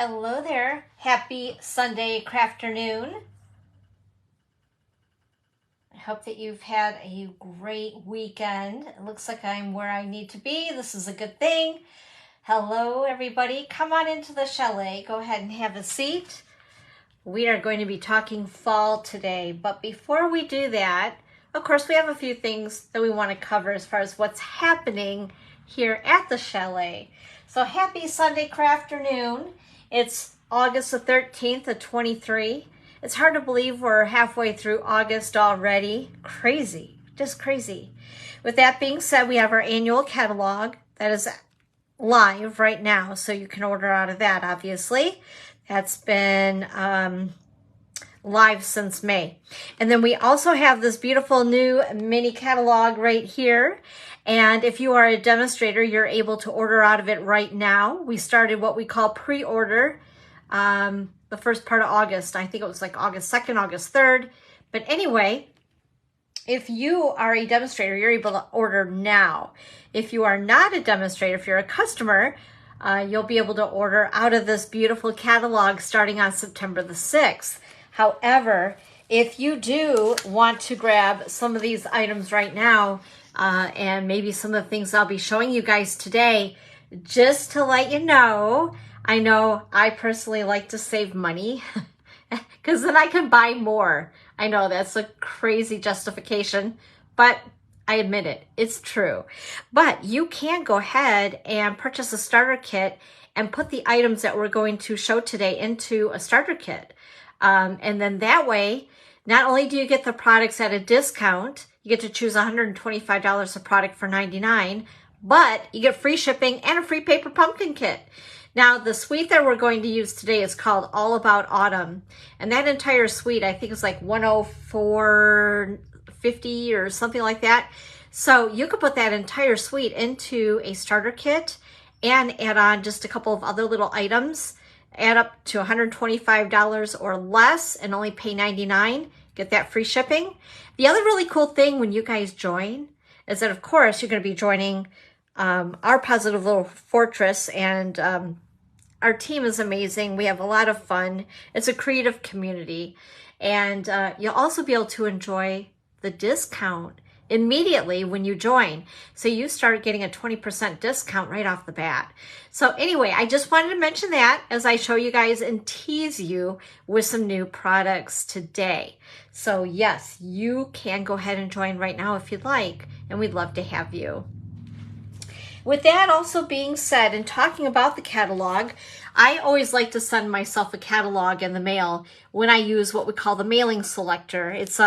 Hello there. Happy Sunday crafternoon. I hope that you've had a great weekend. It looks like I'm where I need to be. This is a good thing. Hello, everybody. Come on into the chalet. Go ahead and have a seat. We are going to be talking fall today. But before we do that, of course, we have a few things that we want to cover as far as what's happening here at the chalet. So happy Sunday crafternoon. It's August the 13th of 23. It's hard to believe we're halfway through August already. Crazy, just crazy. With that being said, we have our annual catalog that is live right now, so you can order out of that, obviously. That's been live since May. And then we also have this beautiful new mini catalog right here. And if you are a demonstrator, you're able to order out of it right now. We started what we call pre-order the first part of August. I think it was like August 2nd, August 3rd. But anyway, if you are a demonstrator, you're able to order now. If you are not a demonstrator, if you're a customer, you'll be able to order out of this beautiful catalog starting on September the 6th. However, if you do want to grab some of these items right now, and maybe some of the things I'll be showing you guys today, just to let you know, I know I personally like to save money because then I can buy more. I know that's a crazy justification, but I admit it, it's true. But you can go ahead and purchase a starter kit and put the items that we're going to show today into a starter kit. And then that way, not only do you get the products at a discount, you get to choose $125 a product for $99, but you get free shipping and a free paper pumpkin kit. Now, the suite that we're going to use today is called All About Autumn. And that entire suite, I think, is like $104.50 or something like that. So you could put that entire suite into a starter kit and add on just a couple of other little items, add up to $125 or less and only pay $99. Get that free shipping. The other really cool thing when you guys join is that, of course, you're going to be joining our positive little fortress, and our team is amazing. We have a lot of fun. It's a creative community, and you'll also be able to enjoy the discount immediately when you join. So you start getting a 20% discount right off the bat. So anyway, I just wanted to mention that as I show you guys and tease you with some new products today. So yes, you can go ahead and join right now if you'd like, and we'd love to have you. With that also being said, and talking about the catalog, I always like to send myself a catalog in the mail when I use what we call the mailing selector. It's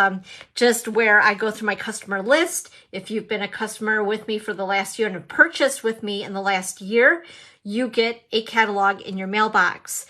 just where I go through my customer list. If you've been a customer with me for the last year and have purchased with me in the last year, you get a catalog in your mailbox.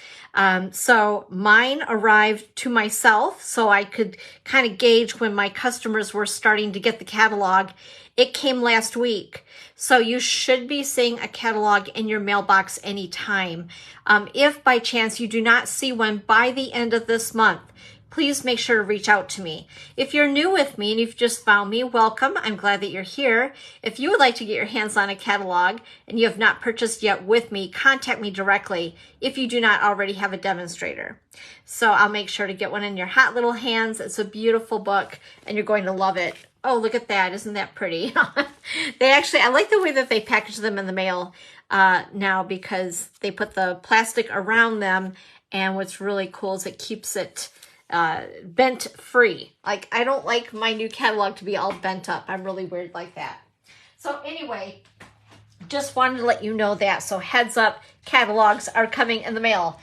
So mine arrived to myself so I could kind of gauge when my customers were starting to get the catalog. It came last week. So you should be seeing a catalog in your mailbox anytime. If by chance you do not see one by the end of this month, please make sure to reach out to me. If you're new with me and you've just found me, welcome. I'm glad that you're here. If you would like to get your hands on a catalog and you have not purchased yet with me, contact me directly if you do not already have a demonstrator. So I'll make sure to get one in your hot little hands. It's a beautiful book and you're going to love it. Oh, look at that. Isn't that pretty? I like the way that they package them in the mail now because they put the plastic around them. And what's really cool is it keeps it bent free. Like, I don't like my new catalog to be all bent up. I'm really weird like that. So anyway, just wanted to let you know that. So heads up, catalogs are coming in the mail.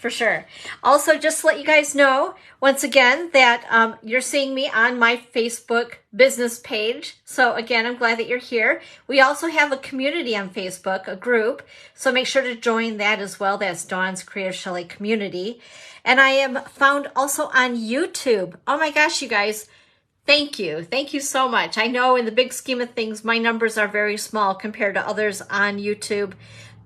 For sure. Also, just to let you guys know, once again, that you're seeing me on my Facebook business page. So again, I'm glad that you're here. We also have a community on Facebook, a group. So make sure to join that as well. That's Dawn's Creative Chalet Community. And I am found also on YouTube. Oh my gosh, you guys. Thank you. Thank you so much. I know in the big scheme of things, my numbers are very small compared to others on YouTube.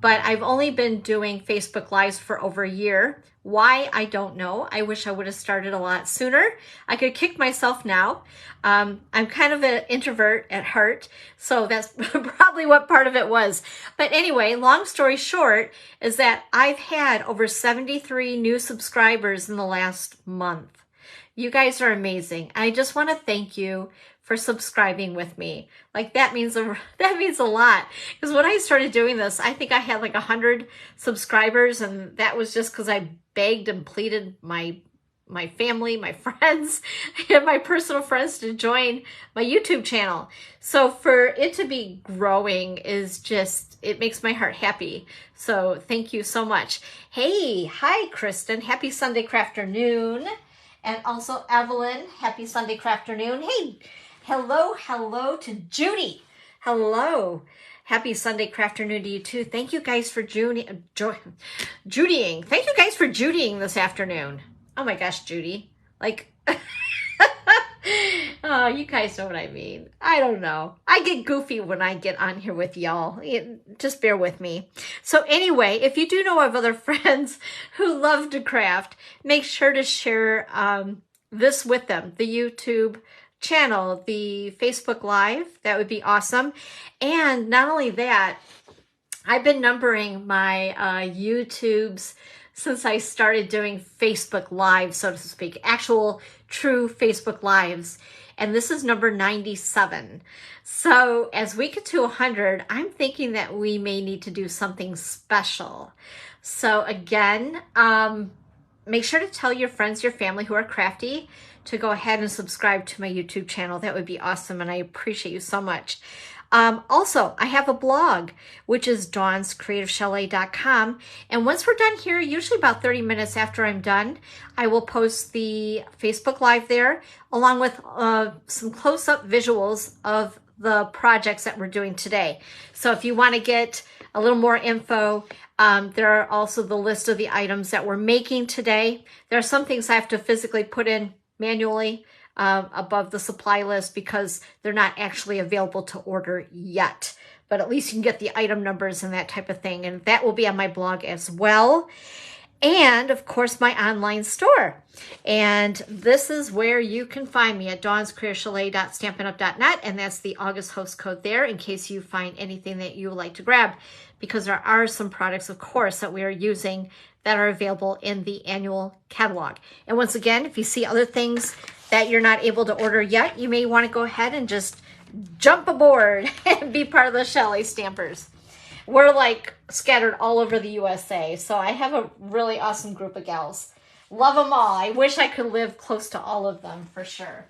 but I've only been doing Facebook Lives for over a year. Why? I don't know. I wish I would have started a lot sooner. I could kick myself now. I'm kind of an introvert at heart, so that's probably what part of it was. But anyway, long story short is that I've had over 73 new subscribers in the last month. You guys are amazing. I just want to thank you for subscribing with me. Like that means a lot. Because when I started doing this, I think I had like 100 subscribers, and that was just because I begged and pleaded my family, my friends, and my personal friends to join my YouTube channel. So for it to be growing is just, it makes my heart happy. So thank you so much. Hey, hi Kristen, happy Sunday crafternoon. And also Evelyn, happy Sunday crafternoon. Hey, hello to Judy. Hello. Happy Sunday crafternoon to you too. Thank you guys for Judying. Thank you guys for Judying this afternoon. Oh my gosh, Judy. Like, oh, you guys know what I mean. I don't know. I get goofy when I get on here with y'all. Just bear with me. So anyway, if you do know of other friends who love to craft, make sure to share this with them. The YouTube channel, the Facebook Live, that would be awesome. And not only that, I've been numbering my YouTubes since I started doing Facebook Live, so to speak, actual true Facebook Lives. And this is number 97. So as we get to 100, I'm thinking that we may need to do something special. So again, make sure to tell your friends, your family who are crafty to go ahead and subscribe to my YouTube channel. That would be awesome, and I appreciate you so much. Also, I have a blog, which is dawnscreativechalet.com. And once we're done here, usually about 30 minutes after I'm done, I will post the Facebook Live there, along with some close-up visuals of the projects that we're doing today. So if you want to get a little more info, there are also the list of the items that we're making today. There are some things I have to physically put in manually above the supply list because they're not actually available to order yet. But at least you can get the item numbers and that type of thing. And that will be on my blog as well. And of course, my online store. And this is where you can find me at dawnscreativechalet.stampinup.net. And that's the August host code there in case you find anything that you would like to grab. Because there are some products, of course, that we are using that are available in the annual catalog. And once again, if you see other things that you're not able to order yet, you may want to go ahead and just jump aboard and be part of the Chalet Stampers. We're like scattered all over the USA, so I have a really awesome group of gals. Love them all. I wish I could live close to all of them for sure.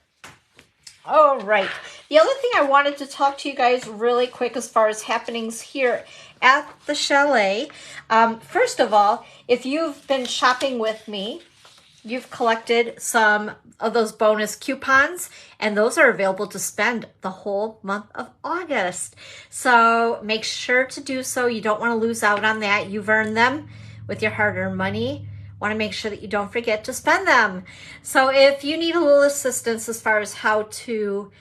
All right. The other thing I wanted to talk to you guys really quick as far as happenings here at the Chalet. First of all, if you've been shopping with me, you've collected some of those bonus coupons, and those are available to spend the whole month of August. So make sure to do so. You don't want to lose out on that. You've earned them with your hard-earned money. Want to make sure that you don't forget to spend them. So if you need a little assistance as far as how to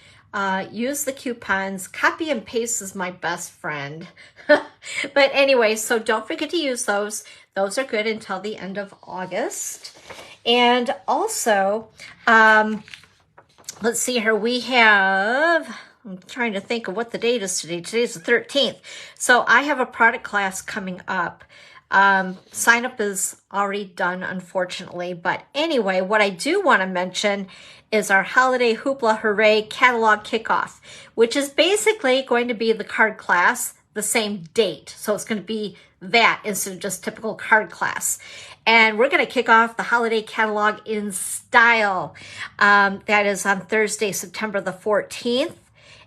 use the coupons, copy and paste is my best friend. But anyway, so don't forget to use those. Those are good until the end of August. And also, let's see here, we have, I'm trying to think of what the date is today. Today's the 13th. So I have a product class coming up. Sign up is already done, unfortunately. But anyway, what I do want to mention is our Holiday Hoopla Hooray Catalog Kickoff, which is basically going to be the card class the same date. So it's going to be that instead of just typical card class. And we're going to kick off the holiday catalog in style. That is on Thursday, September the 14th.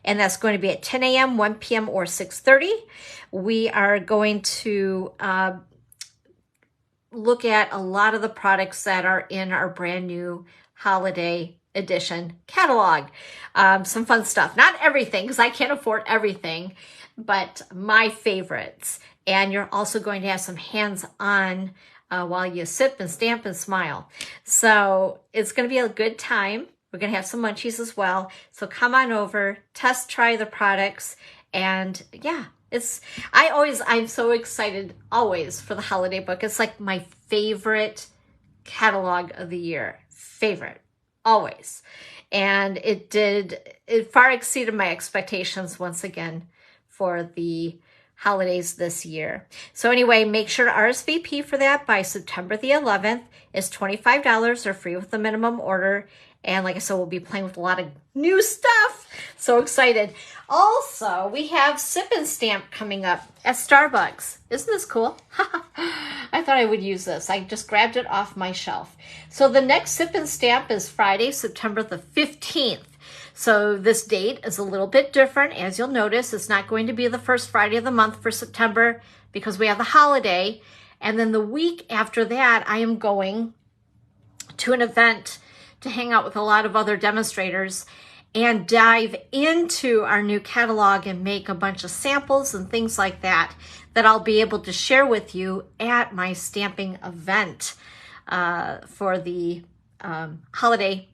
And that's going to be at 10 a.m., 1 p.m., or 6:30. We are going to look at a lot of the products that are in our brand new holiday edition catalog. Some fun stuff. Not everything, because I can't afford everything, but my favorites. And you're also going to have some hands-on while you sip and stamp and smile. So it's going to be a good time. We're going to have some munchies as well. So come on over, test, try the products, and yeah, I'm so excited always for the holiday book. It's like my favorite catalog of the year. Favorite, always. And it far exceeded my expectations once again for the holidays this year. So anyway, make sure to RSVP for that by September the 11th. It's $25 or free with the minimum order. And like I said, we'll be playing with a lot of new stuff. So excited. Also, we have Sip and Stamp coming up at Starbucks. Isn't this cool? I thought I would use this. I just grabbed it off my shelf. So the next Sip and Stamp is Friday, September the 15th. So this date is a little bit different. As you'll notice, it's not going to be the first Friday of the month for September because we have the holiday. And then the week after that, I am going to an event to hang out with a lot of other demonstrators and dive into our new catalog and make a bunch of samples and things like that I'll be able to share with you at my stamping event for the holiday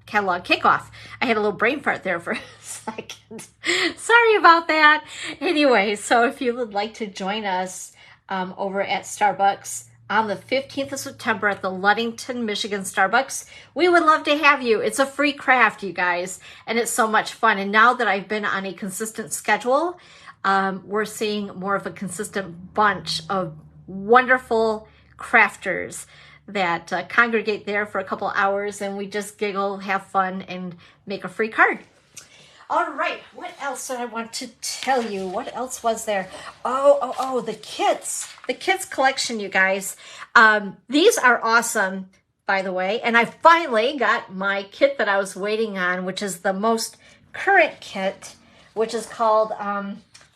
catalog kickoff. I had a little brain fart there for a second. Sorry about that. Anyway, so if you would like to join us over at Starbucks on the 15th of September at the Ludington, Michigan Starbucks, we would love to have you. It's a free craft, you guys, and it's so much fun. And now that I've been on a consistent schedule, we're seeing more of a consistent bunch of wonderful crafters that congregate there for a couple hours, and we just giggle, have fun, and make a free card. All right, what else did I want to tell you? What else was there? Oh, the kits. The kits collection, you guys. These are awesome, by the way, and I finally got my kit that I was waiting on, which is the most current kit, which is called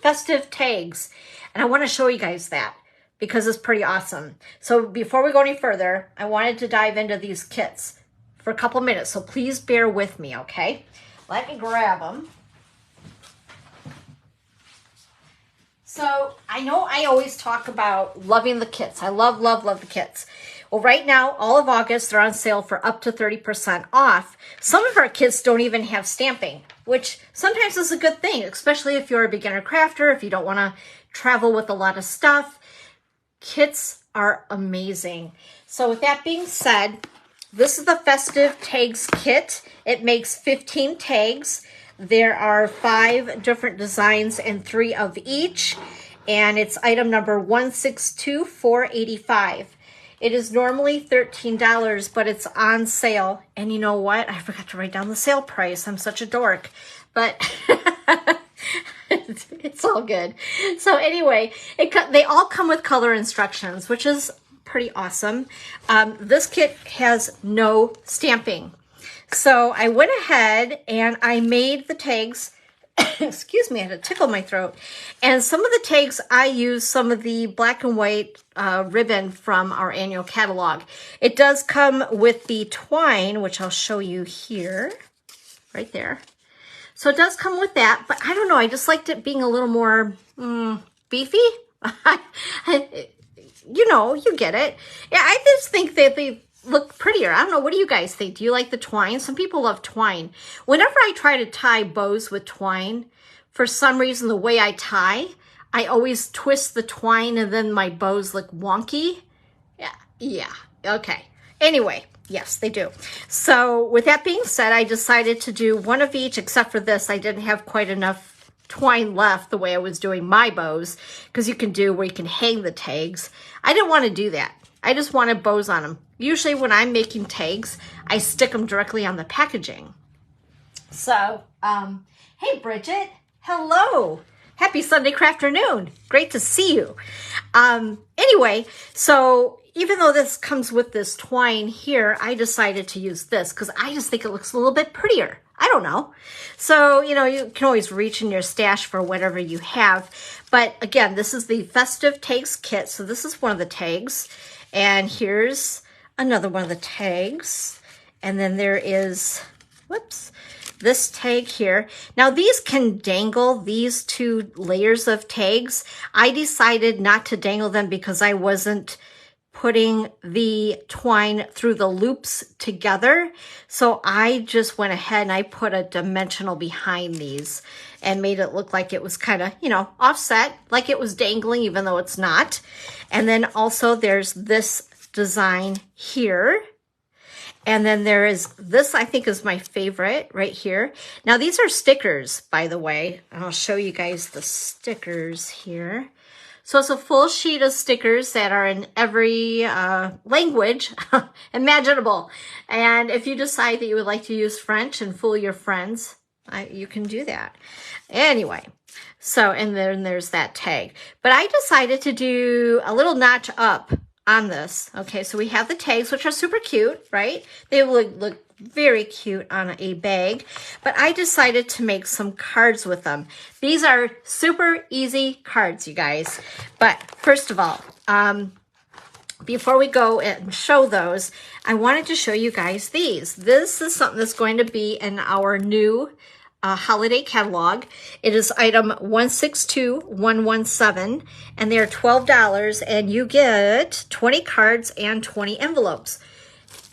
Festive Tags. And I want to show you guys that because it's pretty awesome. So before we go any further, I wanted to dive into these kits for a couple minutes, so please bear with me, okay? Let me grab them. So I know I always talk about loving the kits. I love the kits. Well, right now, all of August, they're on sale for up to 30% off. Some of our kits don't even have stamping, which sometimes is a good thing, especially if you're a beginner crafter, if you don't want to travel with a lot of stuff. Kits are amazing. So with that being said, this is the Festive Tags kit. It makes 15 tags. There are 5 different designs and 3 of each. And it's item number 162485. It is normally $13, but it's on sale. And you know what? I forgot to write down the sale price. I'm such a dork. But it's all good. So anyway, they all come with color instructions, which is pretty awesome. This kit has no stamping. So I went ahead and I made the tags. Excuse me, I had to tickle my throat. And some of the tags, I used some of the black and white ribbon from our annual catalog. It does come with the twine, which I'll show you here, right there. So it does come with that, but I don't know, I just liked it being a little more beefy. You know, you get it. Yeah, I just think that they look prettier. I don't know. What do you guys think? Do you like the twine? Some people love twine. Whenever I try to tie bows with twine, for some reason, the way I tie, I always twist the twine and then my bows look wonky. Yeah. Okay. Anyway, yes, they do. So with that being said, I decided to do one of each, except for this. I didn't have quite enough twine left the way I was doing my bows, because you can do where you can hang the tags. I didn't want to do that. I just wanted bows on them. Usually when I'm making tags, I stick them directly on the packaging. So, hey Bridget, hello. Happy Sunday crafternoon. Great to see you. Anyway, so even though this comes with this twine here, I decided to use this because I just think it looks a little bit prettier. I don't know. So, you know, you can always reach in your stash for whatever you have. But again, this is the Festive Tags kit. So this is one of the tags. And here's another one of the tags. And then there is, whoops, this tag here. Now these can dangle, these 2 layers of tags. I decided not to dangle them because I wasn't putting the twine through the loops together. So I just went ahead and I put a dimensional behind these and made it look like it was kind of, you know, offset, like it was dangling, even though it's not. And then also there's this design here. And then there is this, I think is my favorite right here. Now these are stickers, by the way. I'll show you guys the stickers here. So it's a full sheet of stickers that are in every language imaginable. And if you decide that you would like to use French and fool your friends, you can do that. Anyway, so, and then there's that tag. But I decided to do a little notch up on this. Okay, so we have the tags, which are super cute, right? They look very cute on a bag, but I decided to make some cards with them. These are super easy cards, you guys. But first of all, before we go and show those, I wanted to show you guys these. This is something that's going to be in our new holiday catalog. It is item 162117, and they're $12, and you get 20 cards and 20 envelopes.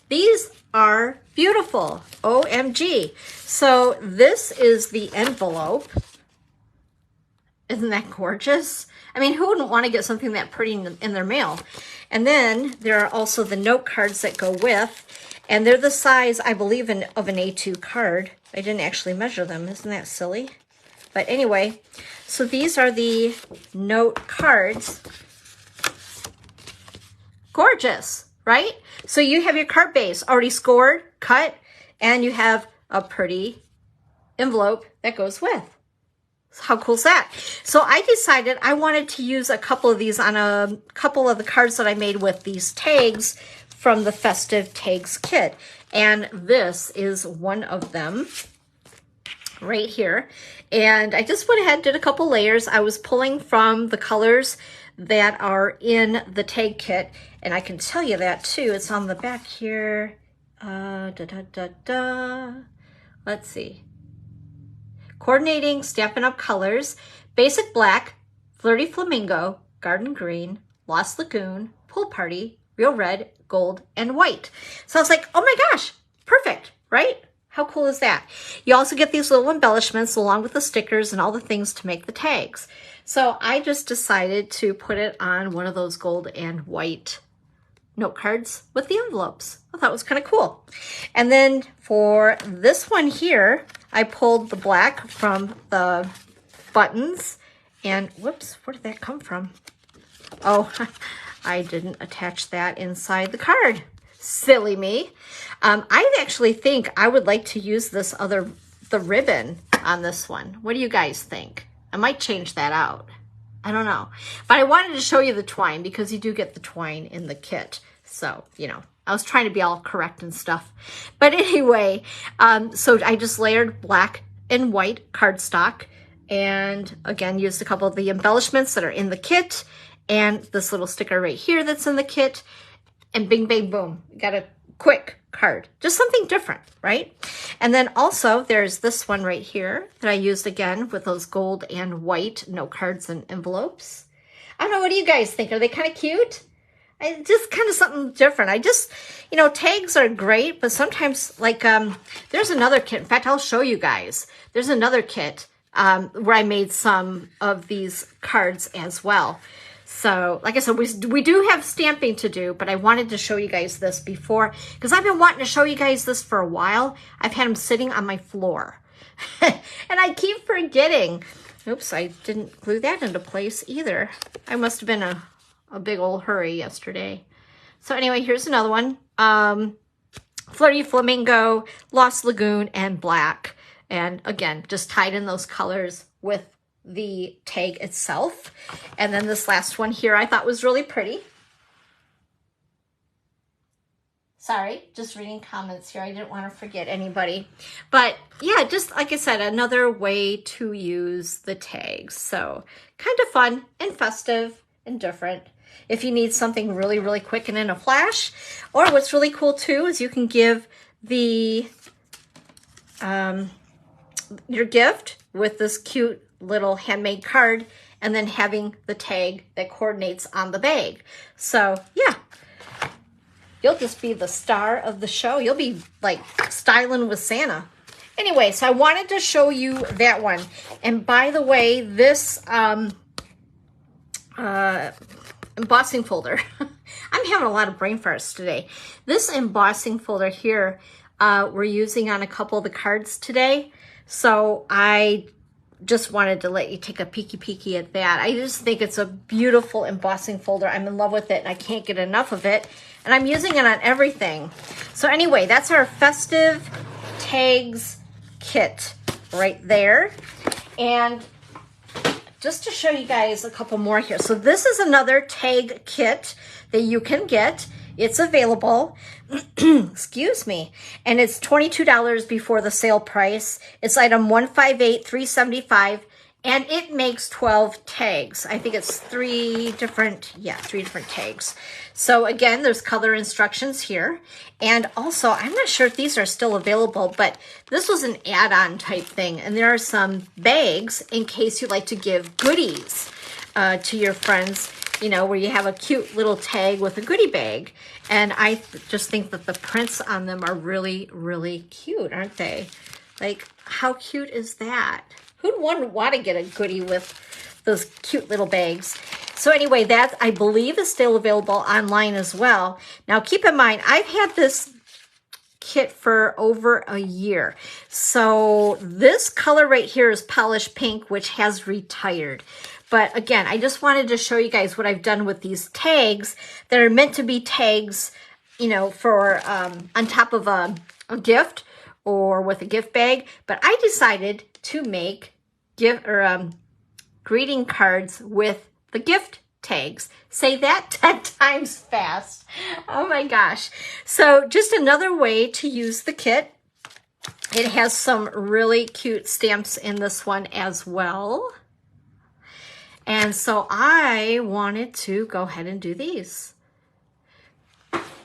These are beautiful. OMG. So this is the envelope. Isn't that gorgeous? I mean, who wouldn't want to get something that pretty in their mail? And then there are also the note cards that go with, and they're the size, I believe, of an A2 card. I didn't actually measure them. Isn't that silly? But anyway, so these are the note cards. Gorgeous, right? So you have your card base already scored, cut, and you have a pretty envelope that goes with. How cool is that? So I decided I wanted to use a couple of these on a couple of the cards that I made with these tags from the Festive Tags kit. And this is one of them right here. And I just went ahead and did a couple layers. I was pulling from the colors that are in the tag kit. And I can tell you that too. It's on the back here. Let's see. Coordinating Stampin' Up! Colors, Basic Black, Flirty Flamingo, Garden Green, Lost Lagoon, Pool Party, Real Red, Gold, and White. So I was like, oh my gosh, perfect, right? How cool is that? You also get these little embellishments along with the stickers and all the things to make the tags. So I just decided to put it on one of those gold and white note cards with the envelopes. I thought it was kind of cool. And then for this one here, I pulled the black from the buttons, and whoops, where did that come from? Oh, I didn't attach that inside the card. Silly me. I actually think I would like to use the ribbon on this one. What do you guys think? I might change that out. I don't know. But I wanted to show you the twine because you do get the twine in the kit. So, you know, I was trying to be all correct and stuff. But anyway, so I just layered black and white cardstock, and again, used a couple of the embellishments that are in the kit and this little sticker right here that's in the kit, and bing, bang, boom. Got a quick card. Just something different, right? And then also there's this one right here that I used again with those gold and white note cards and envelopes. I don't know, what do you guys think? Are they kind of cute? Just kind of something different. I just, you know, tags are great, but sometimes like, there's another kit. In fact, I'll show you guys. There's another kit where I made some of these cards as well. So like I said, we do have stamping to do, but I wanted to show you guys this before, because I've been wanting to show you guys this for a while. I've had them sitting on my floor and I keep forgetting. Oops, I didn't glue that into place either. I must have been a big old hurry yesterday. So anyway, here's another one. Flirty Flamingo, Lost Lagoon, and Black. And again, just tied in those colors with the tag itself. And then this last one here I thought was really pretty. Sorry, just reading comments here. I didn't want to forget anybody. But yeah, just like I said, another way to use the tags. So kind of fun and festive and different. If you need something really, really quick and in a flash. Or what's really cool too is you can give the your gift with this cute little handmade card, and then having the tag that coordinates on the bag. So yeah, you'll just be the star of the show. You'll be like styling with Santa. Anyway, so I wanted to show you that one. And by the way, this embossing folder, I'm having a lot of brain farts today. This embossing folder here, we're using on a couple of the cards today. So I just wanted to let you take a peeky at that. I just think it's a beautiful embossing folder. I'm in love with it and I can't get enough of it. And I'm using it on everything. So anyway, that's our festive tags kit right there. And just to show you guys a couple more here. So this is another tag kit that you can get. It's available, excuse me, and it's $22 before the sale price. It's item 158375, and it makes 12 tags. I think it's three different tags. So again, there's color instructions here. And also, I'm not sure if these are still available, but this was an add-on type thing. And there are some bags in case you like to give goodies to your friends, you know, where you have a cute little tag with a goodie bag. And I just think that the prints on them are really, really cute, aren't they? Like, how cute is that? Who'd want to get a goodie with those cute little bags? So anyway, that I believe is still available online as well. Now keep in mind, I've had this kit for over a year. So this color right here is polished pink, which has retired. But again, I just wanted to show you guys what I've done with these tags that are meant to be tags, you know, for on top of a gift or with a gift bag. But I decided to make greeting cards with the gift tags. Say that 10 times fast. Oh my gosh. So just another way to use the kit. It has some really cute stamps in this one as well. And so I wanted to go ahead and do these.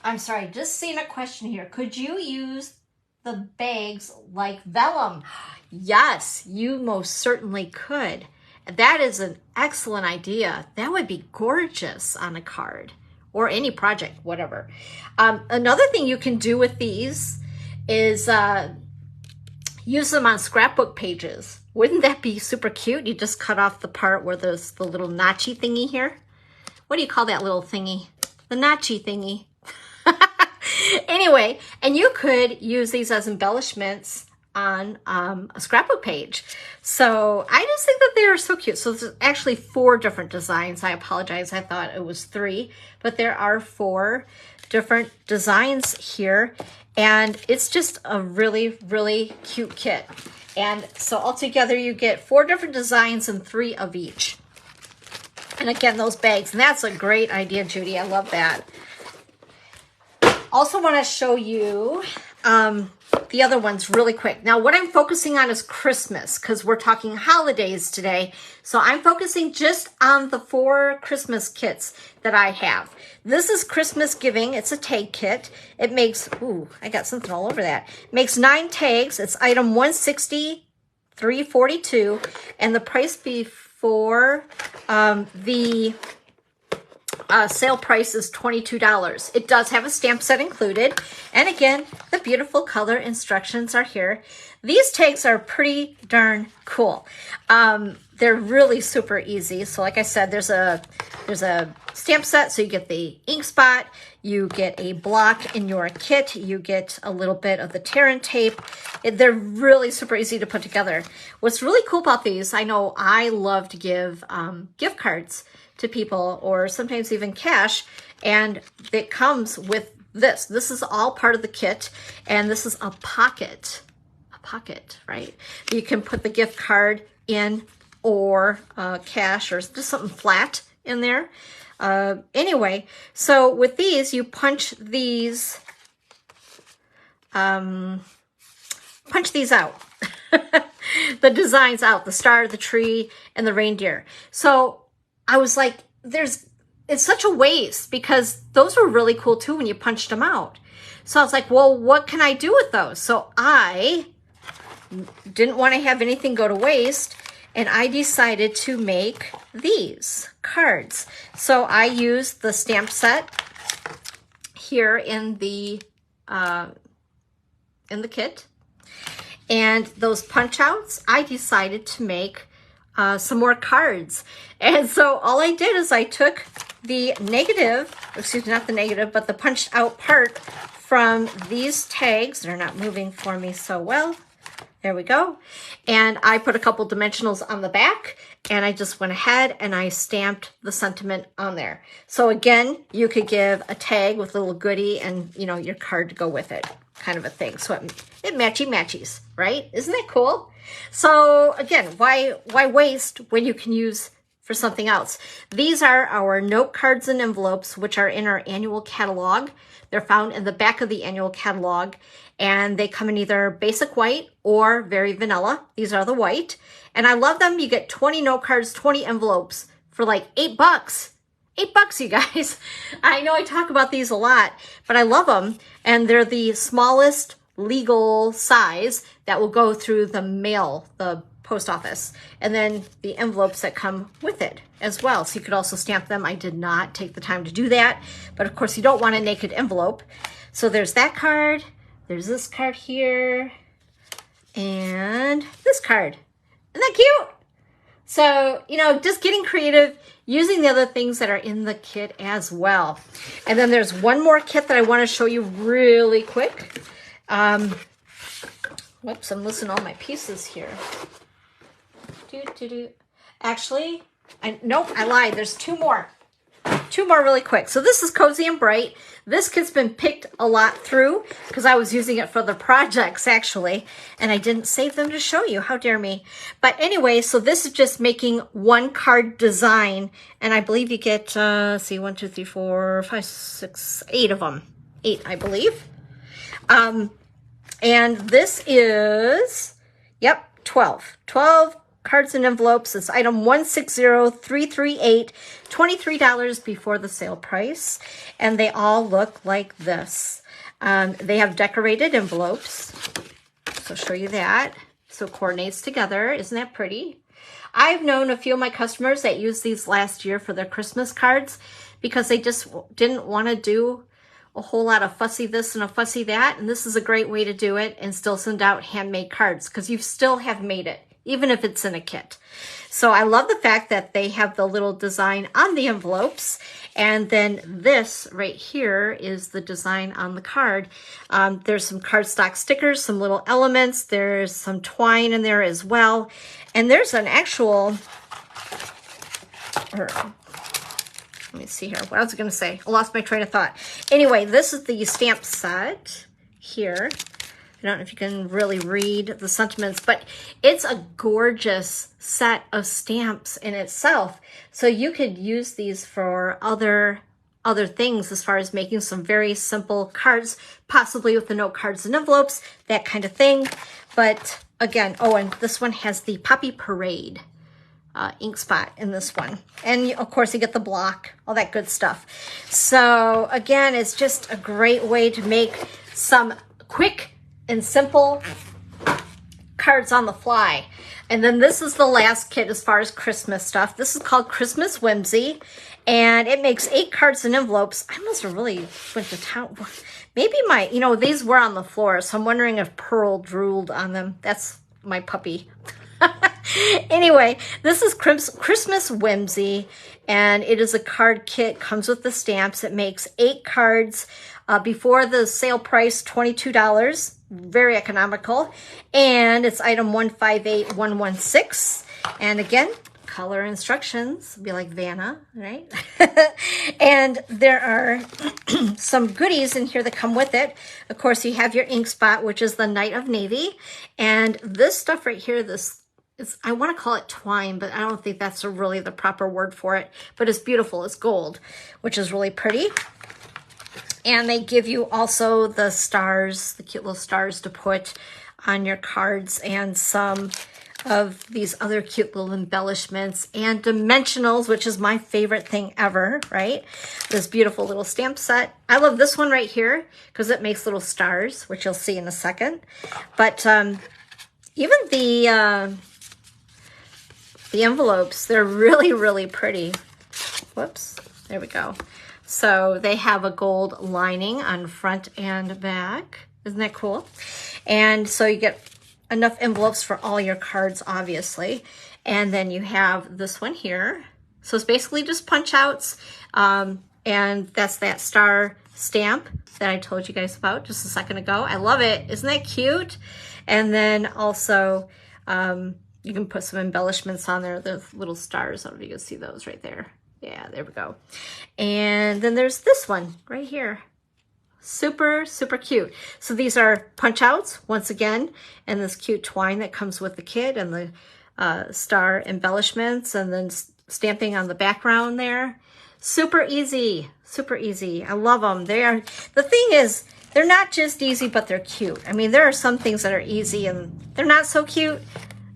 I'm sorry, just seeing a question here. Could you use the bags like vellum? Yes, you most certainly could. That is an excellent idea. That would be gorgeous on a card or any project, whatever. Another thing you can do with these is use them on scrapbook pages. Wouldn't that be super cute? You just cut off the part where there's the little notchy thingy here. What do you call that little thingy? The notchy thingy. Anyway, and you could use these as embellishments on a scrapbook page. So I just think that they are so cute. So there's actually 4 different designs. I apologize. I thought it was 3, but there are 4 different designs here. And it's just a really, really cute kit. And so altogether you get 4 different designs and 3 of each. And again, those bags. And that's a great idea, Judy. I love that. Also want to show you the other ones really quick. Now, what I'm focusing on is Christmas because we're talking holidays today. So I'm focusing just on the 4 Christmas kits that I have. This is Christmas Giving. It's a tag kit. It makes, ooh, I got something all over that. It makes 9 tags. It's item 163.42, and the price before the sale price is $22. It does have a stamp set included. And again, the beautiful color instructions are here. These tags are pretty darn cool. They're really super easy. So like I said, there's a stamp set. So you get the ink spot, you get a block in your kit, you get a little bit of the tear and tape. They're really super easy to put together. What's really cool about these, I know I love to give gift cards to people or sometimes even cash, and it comes with this. This is all part of the kit, and this is a pocket, right? You can put the gift card in or cash or just something flat in there. Anyway, so with these, you punch these out. The designs out, the star, the tree, and the reindeer. So I was like, it's such a waste because those were really cool too when you punched them out. So I was like, well, what can I do with those? So I didn't want to have anything go to waste, and I decided to make these cards. So I used the stamp set here in the kit. And those punch outs, I decided to make some more cards. And so all I did is I took the negative, excuse me, not the negative, but the punched out part from these tags. They're not moving for me so well. There we go. And I put a couple dimensionals on the back, and I just went ahead and I stamped the sentiment on there. So again, you could give a tag with a little goodie and, you know, your card to go with it, kind of a thing. So it matchy-matchies, right? Isn't that cool? So again, why waste when you can use for something else? These are our note cards and envelopes, which are in our annual catalog. They're found in the back of the annual catalog, and they come in either basic white or very vanilla. These are the white, and I love them. You get 20 note cards, 20 envelopes for like $8. $8, you guys. I know I talk about these a lot, but I love them, and they're the smallest legal size that will go through the mail, the post office, and then the envelopes that come with it as well. So you could also stamp them. I did not take the time to do that, but of course you don't want a naked envelope. So there's that card, there's this card here, and this card. Isn't that cute? So, you know, just getting creative, using the other things that are in the kit as well. And then there's one more kit that I want to show you really quick. Whoops, I'm losing all my pieces here. Actually, nope, I lied. There's two more. Two more really quick. So this is Cozy and Bright. This kit's been picked a lot through because I was using it for the projects actually, and I didn't save them to show you. How dare me. But anyway, so this is just making one card design, and I believe you get, see, 1, 2, 3, 4, 5, 6, 8 of them. 8, I believe. And this is, yep, 12. 12 cards and envelopes. It's item 160338, $23 before the sale price. And they all look like this. They have decorated envelopes. So I'll show you that. So it coordinates together. Isn't that pretty? I've known a few of my customers that used these last year for their Christmas cards because they just didn't want to do a whole lot of fussy this and a fussy that. And this is a great way to do it and still send out handmade cards because you still have made it, even if it's in a kit. So I love the fact that they have the little design on the envelopes. And then this right here is the design on the card. There's some cardstock stickers, some little elements. There's some twine in there as well. And there's an actual, let me see here. What was I going to say? I lost my train of thought. Anyway, this is the stamp set here. I don't know if you can really read the sentiments, but it's a gorgeous set of stamps in itself. So you could use these for other things as far as making some very simple cards, possibly with the note cards and envelopes, that kind of thing. But again, oh, and this one has the Poppy Parade ink spot in this one. And of course you get the block, all that good stuff. So again, it's just a great way to make some quick and simple cards on the fly. And then this is the last kit as far as Christmas stuff. This is called Christmas Whimsy, and it makes 8 cards and envelopes. I must have really went to town. Maybe my, you know, these were on the floor, so I'm wondering if Pearl drooled on them. That's my puppy. Anyway, this is Christmas Whimsy, and it is a card kit. Comes with the stamps. It makes 8 cards. Before the sale price, $22. Very economical. And it's item 158116. And again, color instructions. Be like Vanna, right? And there are some goodies in here that come with it. Of course, you have your ink spot, which is the Night of Navy. And this stuff right here, I want to call it twine, but I don't think that's really the proper word for it. But it's beautiful. It's gold, which is really pretty. And they give you also the stars, the cute little stars to put on your cards, and some of these other cute little embellishments and dimensionals, which is my favorite thing ever, right? This beautiful little stamp set. I love this one right here because it makes little stars, which you'll see in a second. But even the envelopes, they're really, really pretty. Whoops, there we go. So they have a gold lining on front and back. Isn't that cool? And so you get enough envelopes for all your cards, obviously. And then you have this one here. So it's basically just punch outs. And that's that star stamp that I told you guys about just a second ago. I love it. Isn't that cute? And then also, you can put some embellishments on there. The little stars. I don't know if you can see those right there. Yeah, there we go. And then there's this one right here. Super, super cute. So these are punch outs once again, and this cute twine that comes with the kit and the star embellishments and then stamping on the background there. Super easy, super easy. I love them. The thing is, they're not just easy, but they're cute. I mean, there are some things that are easy and they're not so cute.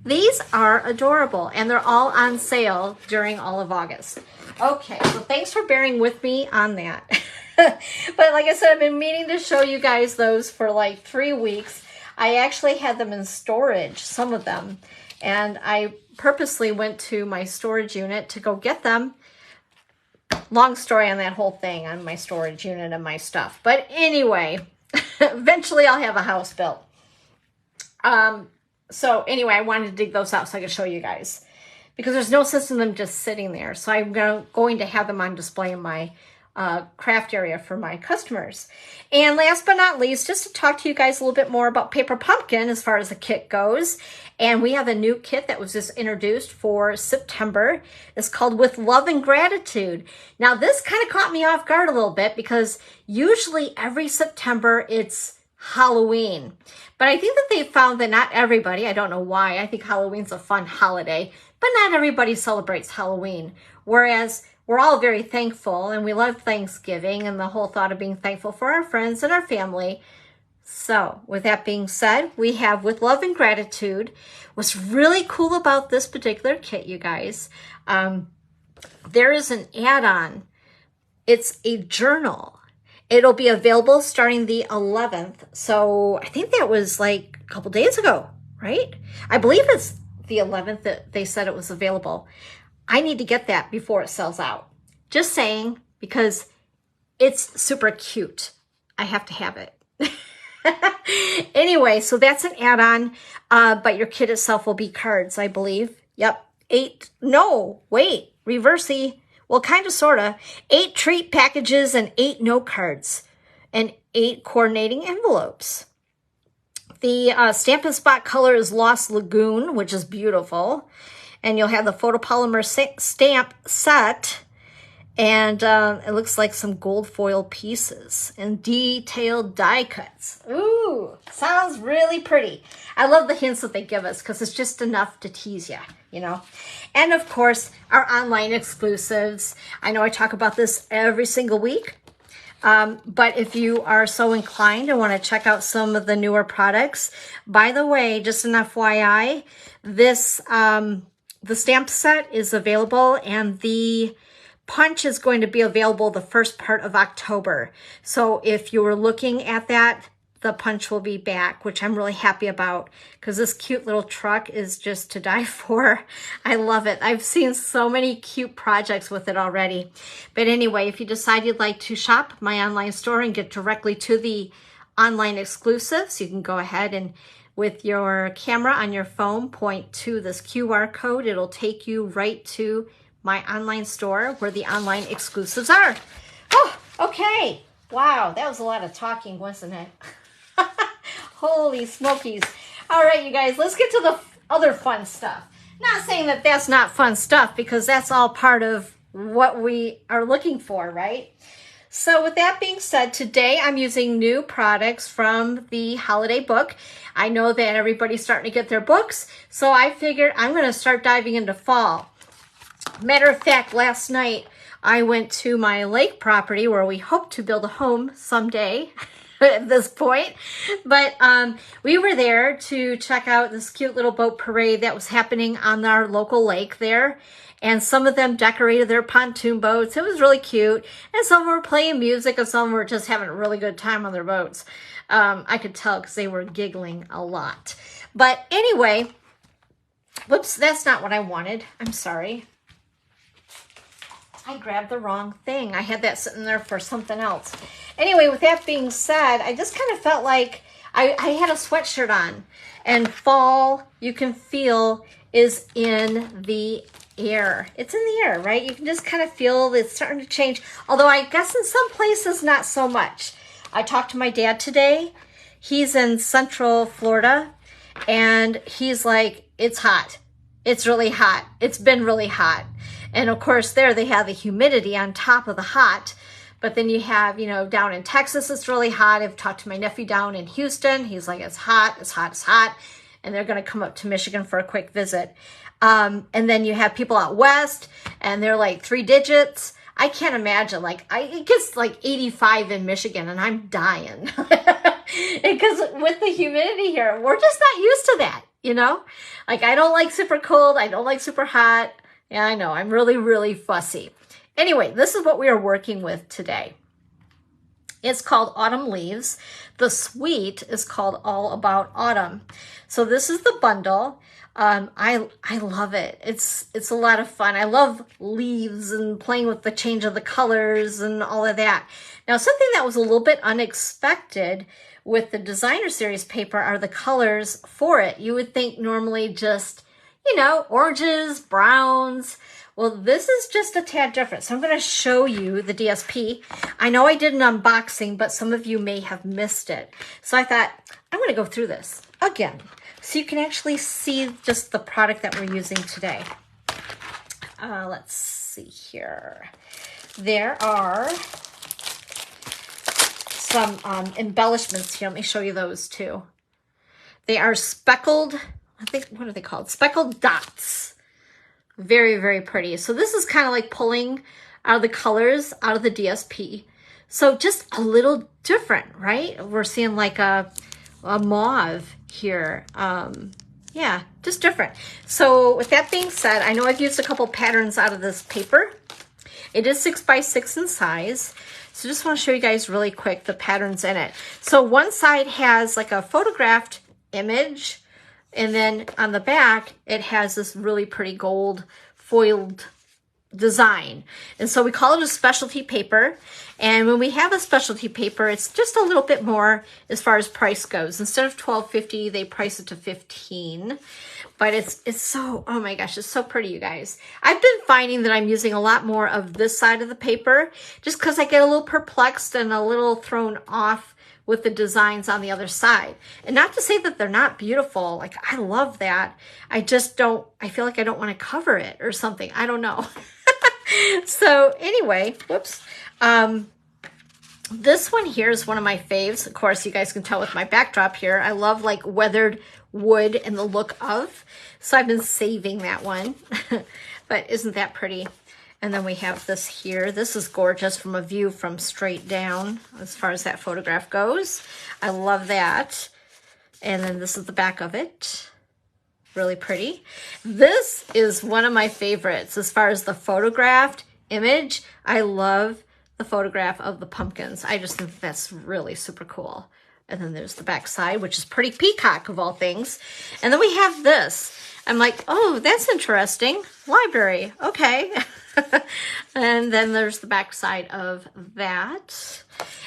These are adorable, and they're all on sale during all of August. Okay, so thanks for bearing with me on that. But like I said, I've been meaning to show you guys those for like 3 weeks. I actually had them in storage, some of them, and I purposely went to my storage unit to go get them. Long story on that whole thing, on my storage unit and my stuff. But anyway, eventually I'll have a house built. So anyway, I wanted to dig those out so I could show you guys, because there's no sense in them just sitting there. So I'm going to have them on display in my craft area for my customers. And last but not least, just to talk to you guys a little bit more about Paper Pumpkin as far as the kit goes. And we have a new kit that was just introduced for September. It's called With Love and Gratitude. Now this kind of caught me off guard a little bit, because usually every September it's Halloween. But I think that they found that not everybody, I don't know why, I think Halloween's a fun holiday, but not everybody celebrates Halloween. Whereas we're all very thankful, and we love Thanksgiving and the whole thought of being thankful for our friends and our family. So with that being said, we have With Love and Gratitude. What's really cool about this particular kit, you guys, there is an add-on. It's a journal. It'll be available starting the 11th. So I think that was like a couple days ago, right? I believe it's the 11th that they said it was available. I need to get that before it sells out. Just saying, because it's super cute. I have to have it. Anyway, so that's an add-on, but your kit itself will be cards, I believe. Yep. 8, no, wait, reversey. Well, kind of, sort of. 8 treat packages and 8 note cards and 8 coordinating envelopes. The Stampin' Spot color is Lost Lagoon, which is beautiful. And you'll have the photopolymer stamp set. And it looks like some gold foil pieces and detailed die cuts. Ooh, sounds really pretty. I love the hints that they give us, because it's just enough to tease you, you know. And of course, our online exclusives. I know I talk about this every single week. But if you are so inclined and want to check out some of the newer products, by the way, just an FYI, this the stamp set is available, and the punch is going to be available the first part of October. So if you were looking at that, the punch will be back, which I'm really happy about, because this cute little truck is just to die for. I love it. I've seen so many cute projects with it already. But anyway, if you decide you'd like to shop my online store and get directly to the online exclusives, you can go ahead and with your camera on your phone, point to this QR code. It'll take you right to my online store where the online exclusives are. Oh, okay. Wow, that was a lot of talking, wasn't it? Holy smokies. All right, you guys, let's get to the other fun stuff. Not saying that that's not fun stuff, because that's all part of what we are looking for, right? So with that being said, today I'm using new products from the holiday book. I know that everybody's starting to get their books, so I figured I'm going to start diving into fall. Matter of fact, last night I went to my lake property where we hope to build a home someday at this point. But we were there to check out this cute little boat parade that was happening on our local lake there. And some of them decorated their pontoon boats. It was really cute. And some were playing music, and some were just having a really good time on their boats. I could tell because they were giggling a lot. But anyway, whoops, that's not what I wanted. I'm sorry. I grabbed the wrong thing. I had that sitting there for something else. Anyway, with that being said, I just kind of felt like I had a sweatshirt on, and fall, you can feel, is in the air. It's in the air, right? You can just kind of feel it's starting to change. Although I guess in some places, not so much. I talked to my dad today. He's in Central Florida, and he's like, it's hot. It's really hot. It's been really hot. And of course, there they have the humidity on top of the hot. But then you have, you know, down in Texas, it's really hot. I've talked to my nephew down in Houston. He's like, it's hot, it's hot, it's hot. And they're going to come up to Michigan for a quick visit. And then you have people out west, and they're like 3 digits. I can't imagine, like, it gets like 85 in Michigan, and I'm dying. Because with the humidity here, we're just not used to that, you know? Like, I don't like super cold. I don't like super hot. Yeah, I know. I'm really, really fussy. Anyway, this is what we are working with today. It's called Autumn Leaves. The suite is called All About Autumn. So this is the bundle. I love it. It's a lot of fun. I love leaves and playing with the change of the colors and all of that. Now, something that was a little bit unexpected with the designer series paper are the colors for it. You would think normally just, you know, oranges, browns. Well, this is just a tad different. So I'm going to show you the DSP. I know I did an unboxing, but some of you may have missed it. So I thought, I'm going to go through this again so you can actually see just the product that we're using today. Let's see here. There are some embellishments here. Let me show you those too. They are speckled, I think, what are they called? Speckled dots. Very, very pretty. So this is kind of like pulling out of the colors out of the DSP. So just a little different, right? We're seeing like a mauve here. Yeah, just different. So with that being said, I know I've used a couple patterns out of this paper. It is 6 by 6 in size. So just want to show you guys really quick the patterns in it. So one side has like a photographed image, and then on the back, it has this really pretty gold foiled design. And so we call it a specialty paper. And when we have a specialty paper, it's just a little bit more as far as price goes. Instead of $12.50, they price it to $15. But it's so, oh my gosh, it's so pretty, you guys. I've been finding that I'm using a lot more of this side of the paper just because I get a little perplexed and a little thrown off with the designs on the other side. And not to say that they're not beautiful. Like, I love that. I just don't, I feel like I don't want to cover it or something. I don't know. So anyway, whoops. This one here is one of my faves. Of course, you guys can tell with my backdrop here. I love like weathered wood and the look of. So I've been saving that one. But isn't that pretty? And then we have this here. This is gorgeous from a view from straight down as far as that photograph goes. I love that. And then this is the back of it. Really pretty. This is one of my favorites as far as the photographed image. I love the photograph of the pumpkins. I just think that's really super cool. And then there's the back side, which is pretty peacock of all things. And then we have this. I'm like, oh, that's interesting. Library. Okay. And then there's the back side of that.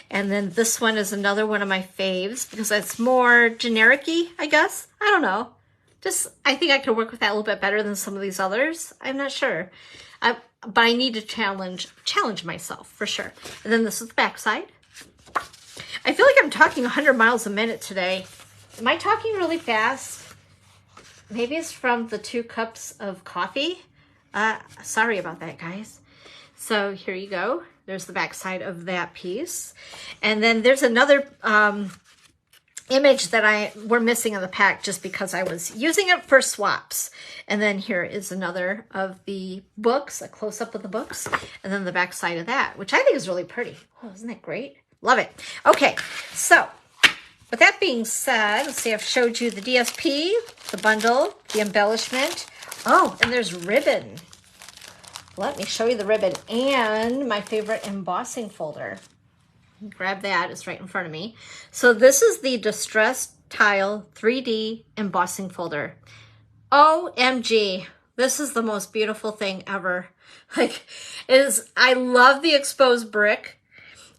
And then this one is another one of my faves because it's more generic-y, I guess. I don't know. Just, I think I could work with that a little bit better than some of these others. I'm not sure. But I need to challenge myself for sure. And then this is the back side. I feel like I'm talking 100 miles a minute today. Am I talking really fast? Maybe it's from the 2 cups of coffee. Sorry about that, guys. So here you go. There's the back side of that piece. And then there's another image that we're missing in the pack just because I was using it for swaps. And then here is another of the books, a close-up of the books, and then the back side of that, which I think is really pretty. Oh, isn't that great? Love it. Okay, so with that being said, let's see, I've showed you the DSP, the bundle, the embellishment. Oh, and there's ribbon. Let me show you the ribbon and my favorite embossing folder. Grab that, it's right in front of me. So this is the Distress Tile 3D embossing folder. OMG, This is the most beautiful thing ever. Like, I love the exposed brick,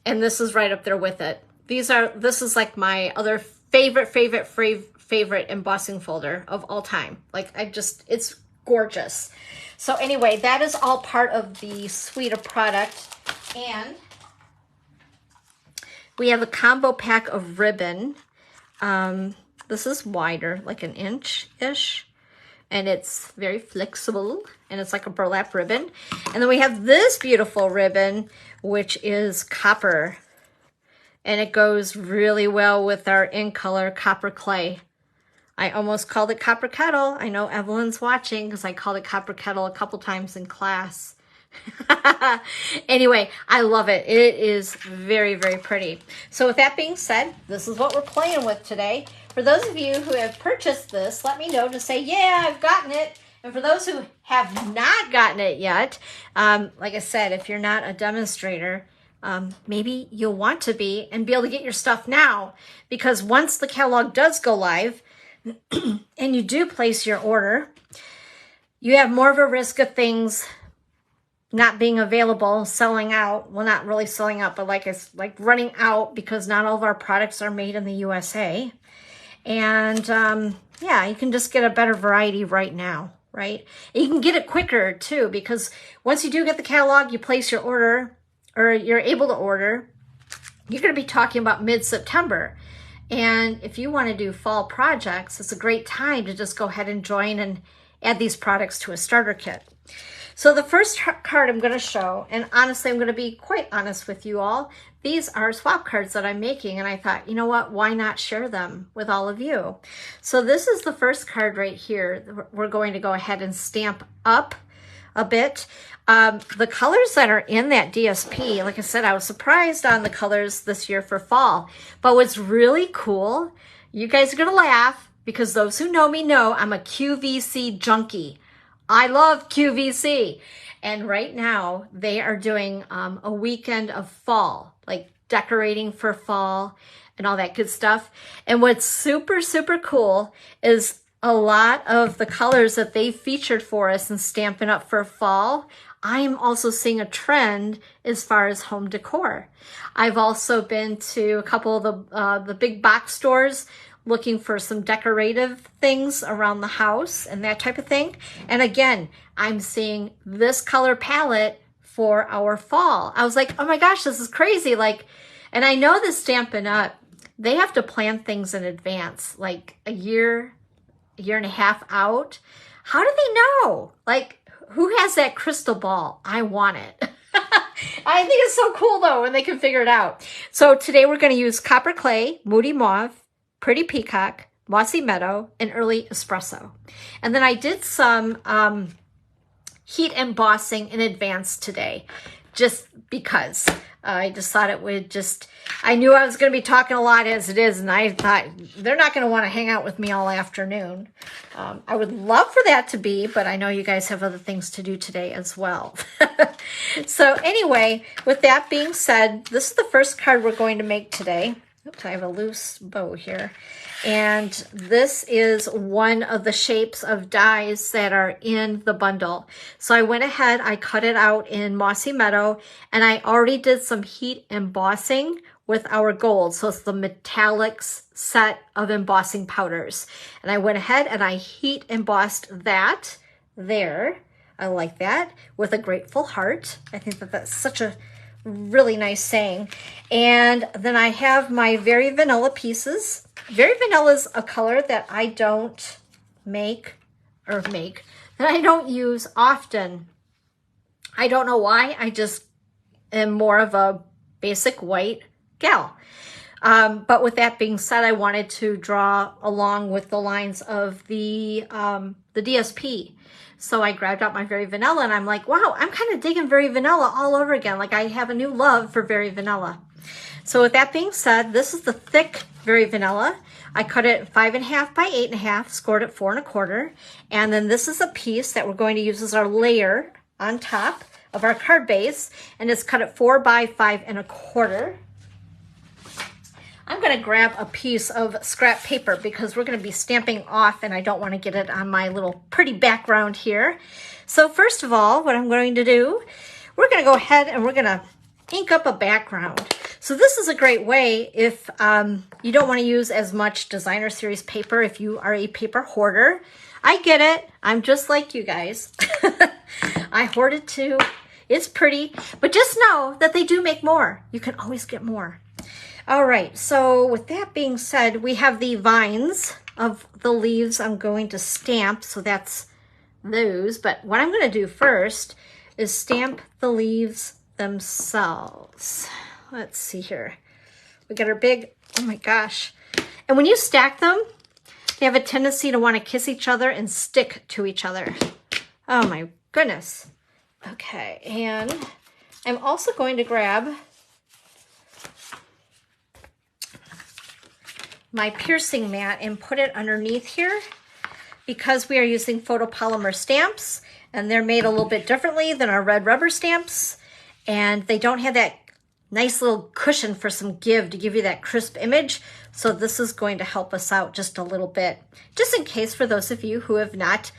and this is right up there with it. This is like my other favorite embossing folder of all time. Like, it's gorgeous. So anyway, that is all part of the suite of product. And we have a combo pack of ribbon. This is wider, like an inch-ish. And it's very flexible, and it's like a burlap ribbon. And then we have this beautiful ribbon, which is copper. And it goes really well with our in color copper clay. I almost called it copper kettle. I know Evelyn's watching because I called it copper kettle a couple times in class. Anyway, I love it. It is very, very pretty. So with that being said, this is what we're playing with today. For those of you who have purchased this, let me know to say, yeah, I've gotten it. And for those who have not gotten it yet, like I said, if you're not a demonstrator, maybe you'll want to be and be able to get your stuff now, because once the catalog does go live and you do place your order, you have more of a risk of things not being available, selling out. Well, not really selling out, but like running out, because not all of our products are made in the USA. And yeah, you can just get a better variety right now, right? And you can get it quicker too, because once you do get the catalog, you place your order, or you're able to order, you're going to be talking about mid-September. And if you want to do fall projects, it's a great time to just go ahead and join and add these products to a starter kit. So the first card I'm going to show, and honestly, I'm going to be quite honest with you all, these are swap cards that I'm making, and I thought, you know what, why not share them with all of you? So this is the first card right here. We're going to go ahead and stamp up a bit. The colors that are in that DSP, like I said, I was surprised on the colors this year for fall. But what's really cool, you guys are going to laugh, because those who know me know I'm a QVC junkie. I love QVC. And right now they are doing a weekend of fall, like decorating for fall and all that good stuff. And what's super, super cool is a lot of the colors that they featured for us in Stampin' Up! For fall, I am also seeing a trend as far as home decor. I've also been to a couple of the big box stores looking for some decorative things around the house and that type of thing. And again, I'm seeing this color palette for our fall. I was like, oh my gosh, this is crazy. Like, and I know this Stampin' Up!, they have to plan things in advance, like a year and a half out. How do they know? Like, who has that crystal ball? I want it. I think it's so cool though when they can figure it out. So today we're going to use Copper Clay, Moody Mauve, Pretty Peacock, Mossy Meadow, and Early Espresso. And then I did some heat embossing in advance today, just because I just thought it would I knew I was going to be talking a lot as it is, and I thought they're not going to want to hang out with me all afternoon. I would love for that to be, but I know you guys have other things to do today as well. So anyway, with that being said, this is the first card we're going to make today. Oops, I have a loose bow here. And this is one of the shapes of dies that are in the bundle. So I went ahead, I cut it out in Mossy Meadow, and I already did some heat embossing with our gold. So it's the metallics set of embossing powders. And I went ahead and I heat embossed that there. I like that, with a grateful heart. I think that that's such a really nice saying. And then I have my Very Vanilla pieces. Very Vanilla is a color that I don't that I don't use often. I don't know why. I just am more of a basic white gal. But with that being said, I wanted to draw along with the lines of the DSP. So I grabbed out my Very Vanilla, and I'm like, wow, I'm kind of digging Very Vanilla all over again. Like, I have a new love for Very Vanilla. So with that being said, this is the thick Very Vanilla. I cut it 5.5 by 8.5, scored it 4 1/4. And then this is a piece that we're going to use as our layer on top of our card base. And it's cut at 4 by 5 1/4. I'm going to grab a piece of scrap paper because we're going to be stamping off and I don't want to get it on my little pretty background here. So first of all, what I'm going to do, we're going to go ahead and we're going to ink up a background. So this is a great way if you don't want to use as much designer series paper, if you are a paper hoarder. I get it. I'm just like you guys. I hoard it too. It's pretty, but just know that they do make more. You can always get more. All right, so with that being said, we have the vines of the leaves I'm going to stamp, so that's those. But what I'm going to do first is stamp the leaves themselves. Let's see here. We got our big, oh my gosh. And when you stack them, they have a tendency to want to kiss each other and stick to each other. Oh my goodness. Okay, and I'm also going to grab my piercing mat and put it underneath here because we are using photopolymer stamps and they're made a little bit differently than our red rubber stamps, and they don't have that nice little cushion for some give to give you that crisp image. So this is going to help us out just a little bit, just in case for those of you who have not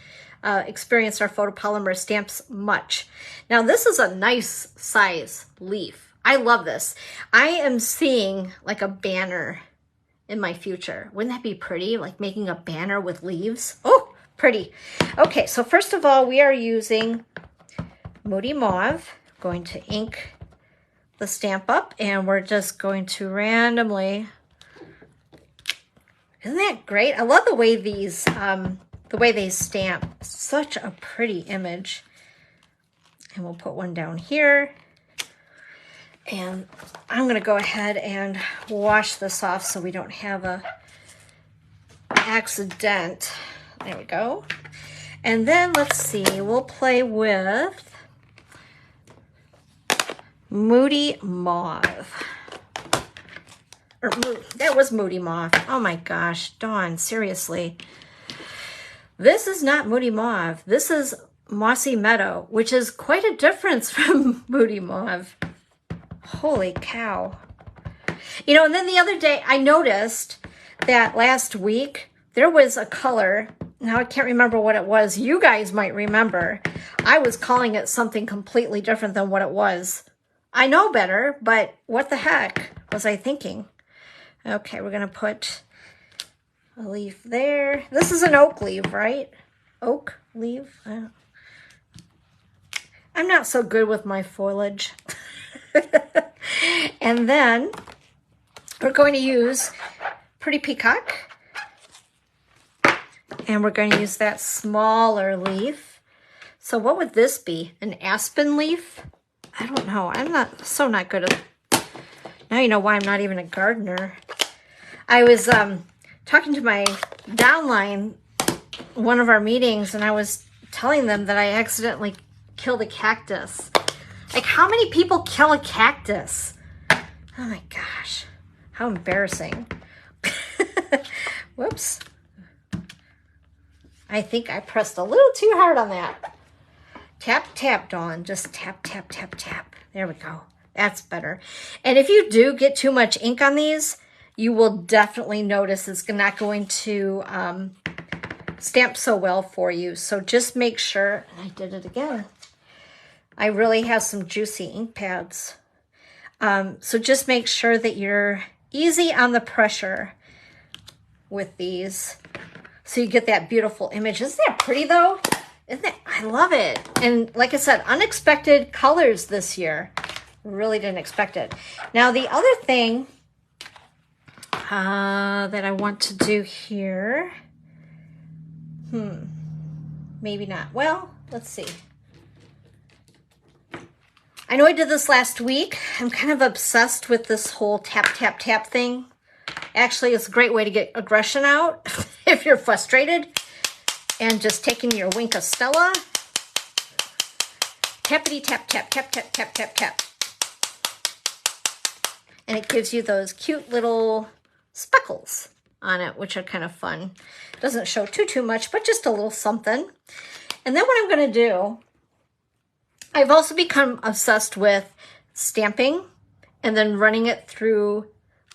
experienced our photopolymer stamps much. Now this is a nice size leaf. I love this. I am seeing like a banner in my future. Wouldn't that be pretty? Like making a banner with leaves. Oh, pretty. Okay, so first of all, we are using Moody Mauve. Going to ink the stamp up and we're just going to randomly, isn't that great? I love the way these, the way they stamp. Such a pretty image. And we'll put one down here. And I'm going to go ahead and wash this off so we don't have a accident. There we go. And then let's see, we'll play with Moody Mauve. Or, that was Moody Mauve. Oh my gosh, Dawn, seriously. This is not Moody Mauve. This is Mossy Meadow, which is quite a difference from Moody Mauve. Holy cow. You know, and then the other day I noticed that last week there was a color. Now I can't remember what it was. You guys might remember. I was calling it something completely different than what it was. I know better, but what the heck was I thinking? Okay, we're going to put a leaf there. This is an oak leaf, right? Oak leaf? I'm not so good with my foliage. And then we're going to use Pretty Peacock. And we're going to use that smaller leaf. So what would this be? An aspen leaf? I don't know. I'm not good at it. Now you know why I'm not even a gardener. I was talking to my downline one of our meetings, and I was telling them that I accidentally killed a cactus. Like, how many people kill a cactus? Oh my gosh, how embarrassing. Whoops. I think I pressed a little too hard on that. Tap, tap, Dawn. Just tap, tap, tap, tap. There we go. That's better. And if you do get too much ink on these, you will definitely notice it's not going to stamp so well for you. So just make sure, and I did it again. I really have some juicy ink pads. So just make sure that you're easy on the pressure with these so you get that beautiful image. Isn't that pretty though? Isn't it? I love it. And like I said, unexpected colors this year. Really didn't expect it. Now the other thing that I want to do here, maybe not. Well, let's see. I know I did this last week. I'm kind of obsessed with this whole tap, tap, tap thing. Actually, it's a great way to get aggression out if you're frustrated. And just taking your Wink of Stella. Tappity, tap, tap, tap, tap, tap, tap, tap. And it gives you those cute little speckles on it, which are kind of fun. Doesn't show too much, but just a little something. And then what I'm going to do, I've also become obsessed with stamping and then running it through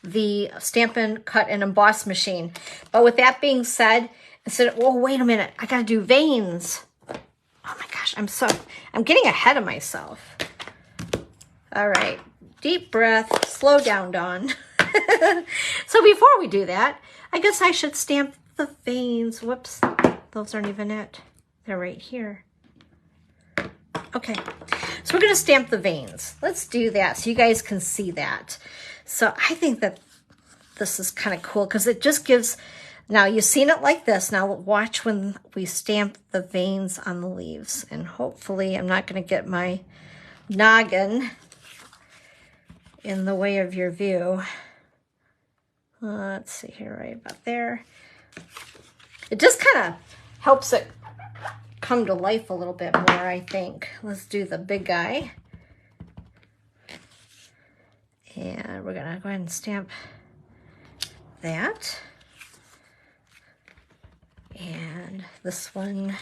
the Stampin' Cut and Emboss machine. But with that being said, instead, oh, wait a minute, I gotta do veins. Oh my gosh, I'm getting ahead of myself. All right, deep breath, slow down, Dawn. So before we do that, I guess I should stamp the veins. Whoops, those aren't even it. They're right here. Okay, so we're gonna stamp the veins. Let's do that so you guys can see that. So I think that this is kind of cool because it just gives, now you've seen it like this. Now watch when we stamp the veins on the leaves. And hopefully I'm not gonna get my noggin in the way of your view. Let's see here, right about there. It just kind of helps it come to life a little bit more, I think. Let's do the big guy. And we're gonna go ahead and stamp that. And this one,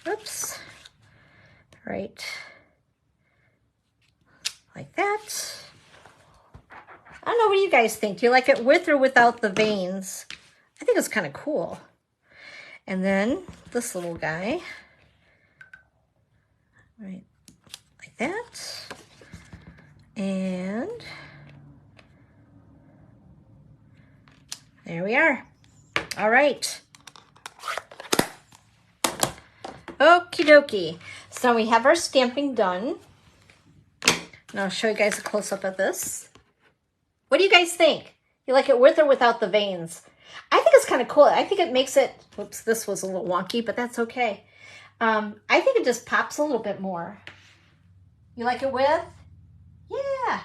oops, right, like that. I don't know, what do you guys think? Do you like it with or without the veins? I think it's kind of cool. And then this little guy, right, like that. And there we are. All right. Okie dokie. So we have our stamping done. And I'll show you guys a close-up of this. What do you guys think? You like it with or without the veins? I think it's kind of cool. I think it makes it, whoops, this was a little wonky, but that's okay. I think it just pops a little bit more. You like it with? Yeah.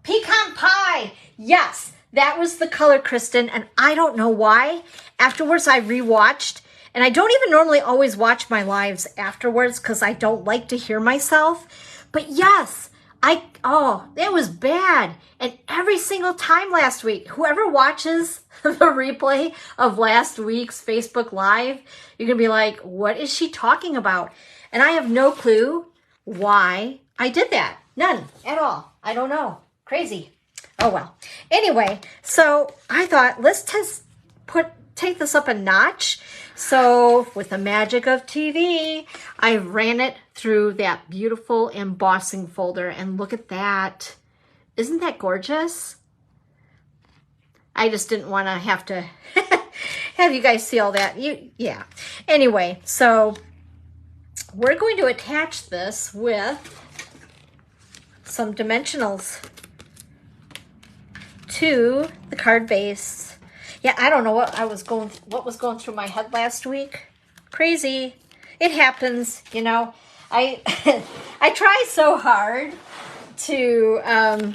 Pecan pie. Yes, that was the color, Kristen, and I don't know why. Afterwards, I rewatched, and I don't even normally always watch my lives afterwards because I don't like to hear myself. But yes, it was bad. And every single time last week, whoever watches the replay of last week's Facebook Live, you're going to be like, what is she talking about? And I have no clue why I did that. None at all. I don't know. Crazy. Oh, well. Anyway, so I thought, let's take this up a notch. So with the magic of TV, I ran it through that beautiful embossing folder, and look at that. Isn't that gorgeous? I just didn't want to have to have you guys see all that. Yeah. Anyway, so we're going to attach this with some dimensionals to the card base. Yeah, I don't know what was going through my head last week. Crazy. It happens, you know. I I try so hard to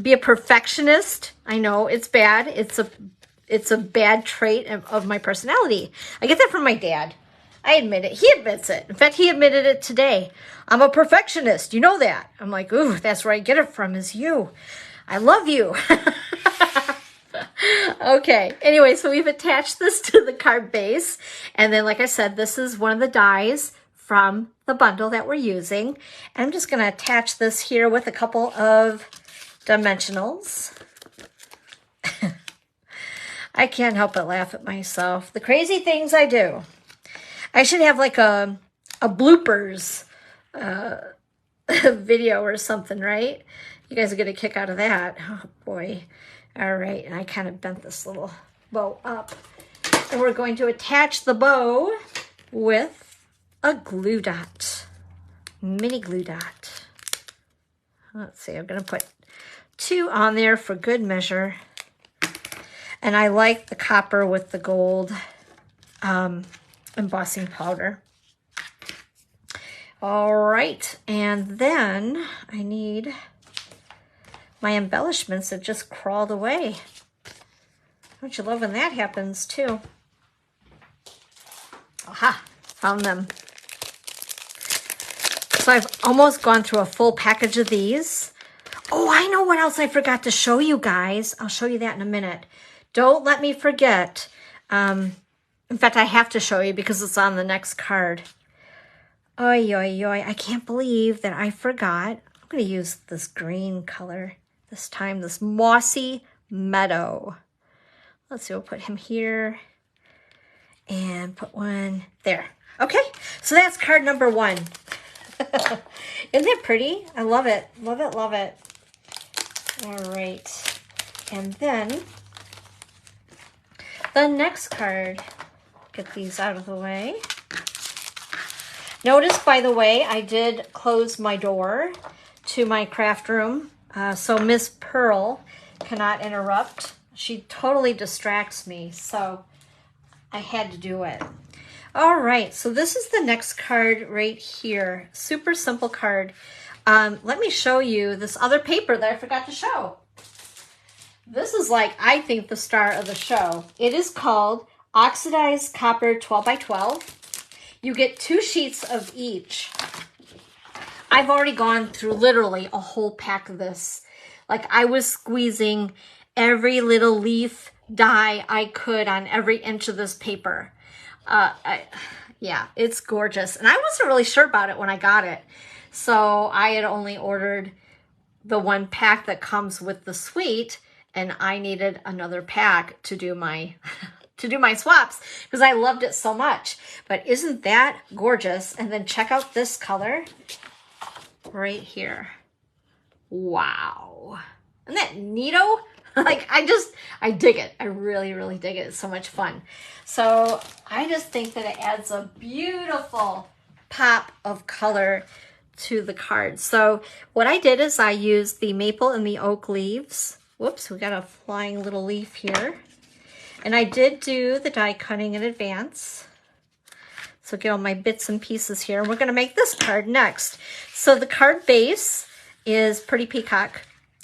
be a perfectionist. I know it's bad. It's a bad trait of my personality. I get that from my dad. I admit it. He admits it. In fact, he admitted it today. I'm a perfectionist. You know that. I'm like, ooh, that's where I get it from, is you. I love you. Okay. Anyway, so we've attached this to the card base. And then, like I said, this is one of the dies from the bundle that we're using. And I'm just going to attach this here with a couple of dimensionals. I can't help but laugh at myself. The crazy things I do. I should have like a bloopers video or something, right? You guys are going to kick out of that. Oh, boy. All right, and I kind of bent this little bow up. And we're going to attach the bow with a glue dot, mini glue dot. Let's see, I'm going to put 2 on there for good measure. And I like the copper with the gold embossing powder. All right, and then I need my embellishments that just crawled away. Don't you love when that happens too? Aha, found them. So I've almost gone through a full package of these. Oh, I know what else I forgot to show you guys. I'll show you that in a minute. Don't let me forget. In fact, I have to show you because it's on the next card. Oy, oy, oy. I can't believe that I forgot. I'm going to use this green color. this time, this mossy meadow. Let's see, we'll put him here and put one there. Okay, so that's card number 1. Isn't that pretty? I love it. Love it, love it. All right. And then the next card. Get these out of the way. Notice, by the way, I did close my door to my craft room, so Miss Pearl cannot interrupt. She totally distracts me, so I had to do it. All right, so this is the next card right here. Super simple card. Let me show you this other paper that I forgot to show. This is like, I think, the star of the show. It is called Oxidized Copper 12 by 12. You get 2 sheets of each. I've already gone through literally a whole pack of this. Like, I was squeezing every little leaf die I could on every inch of this paper. Yeah, it's gorgeous. And I wasn't really sure about it when I got it. So I had only ordered the 1 pack that comes with the suite, and I needed another pack to do my swaps because I loved it so much. But isn't that gorgeous? And then check out this color right here. Wow. Isn't that neato? Like, I dig it. I really, really dig it. It's so much fun. So I just think that it adds a beautiful pop of color to the card. So what I did is I used the maple and the oak leaves. Whoops, we got a flying little leaf here. And I did do the die cutting in advance. So get all my bits and pieces here. We're gonna make this card next. So the card base is Pretty Peacock,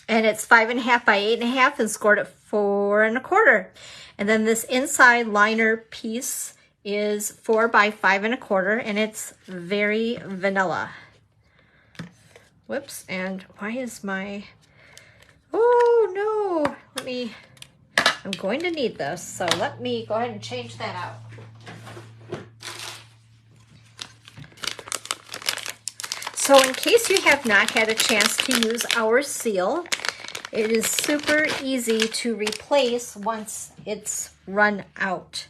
and it's 5.5 by 8.5 and scored at 4 1/4. And then this inside liner piece is 4 by 5 1/4, and it's very vanilla. Whoops, and why is my, oh no, I'm going to need this, so let me go ahead and change that out. So in case you have not had a chance to use our seal, it is super easy to replace once it's run out.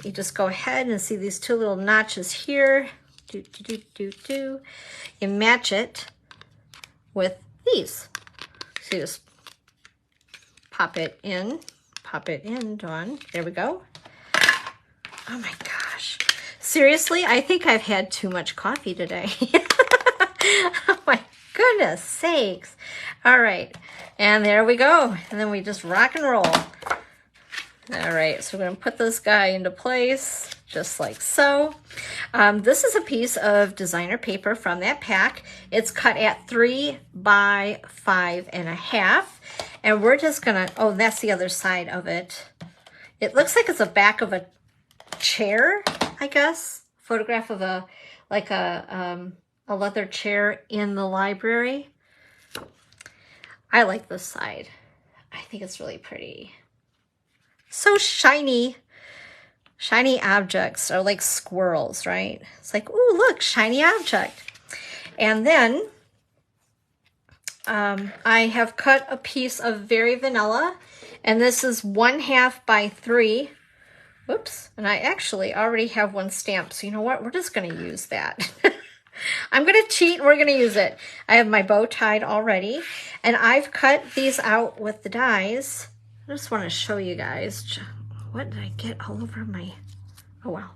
You just go ahead and see these 2 little notches here. You match it with these. So you just pop it in, Dawn. There we go. Oh my gosh. Seriously, I think I've had too much coffee today. Oh my goodness sakes. All right, and there we go. And then we just rock and roll. All right, so we're gonna put this guy into place, just like so. This is a piece of designer paper from that pack. It's cut at 3 by 5 1/2. And we're just gonna, oh, that's the other side of it. It looks like it's the back of a chair, I guess. Photograph of a leather chair in the library. I like this side. I think it's really pretty. So shiny. Shiny objects are like squirrels, right? It's like, ooh, look, shiny object. And then I have cut a piece of very vanilla, and this is 1/2 by 3. Whoops, and I actually already have one stamped, so you know what? We're just gonna use that. I'm gonna cheat and we're gonna use it. I have my bow tied already, and I've cut these out with the dies. I just wanna show you guys. What did I get all over my, oh well.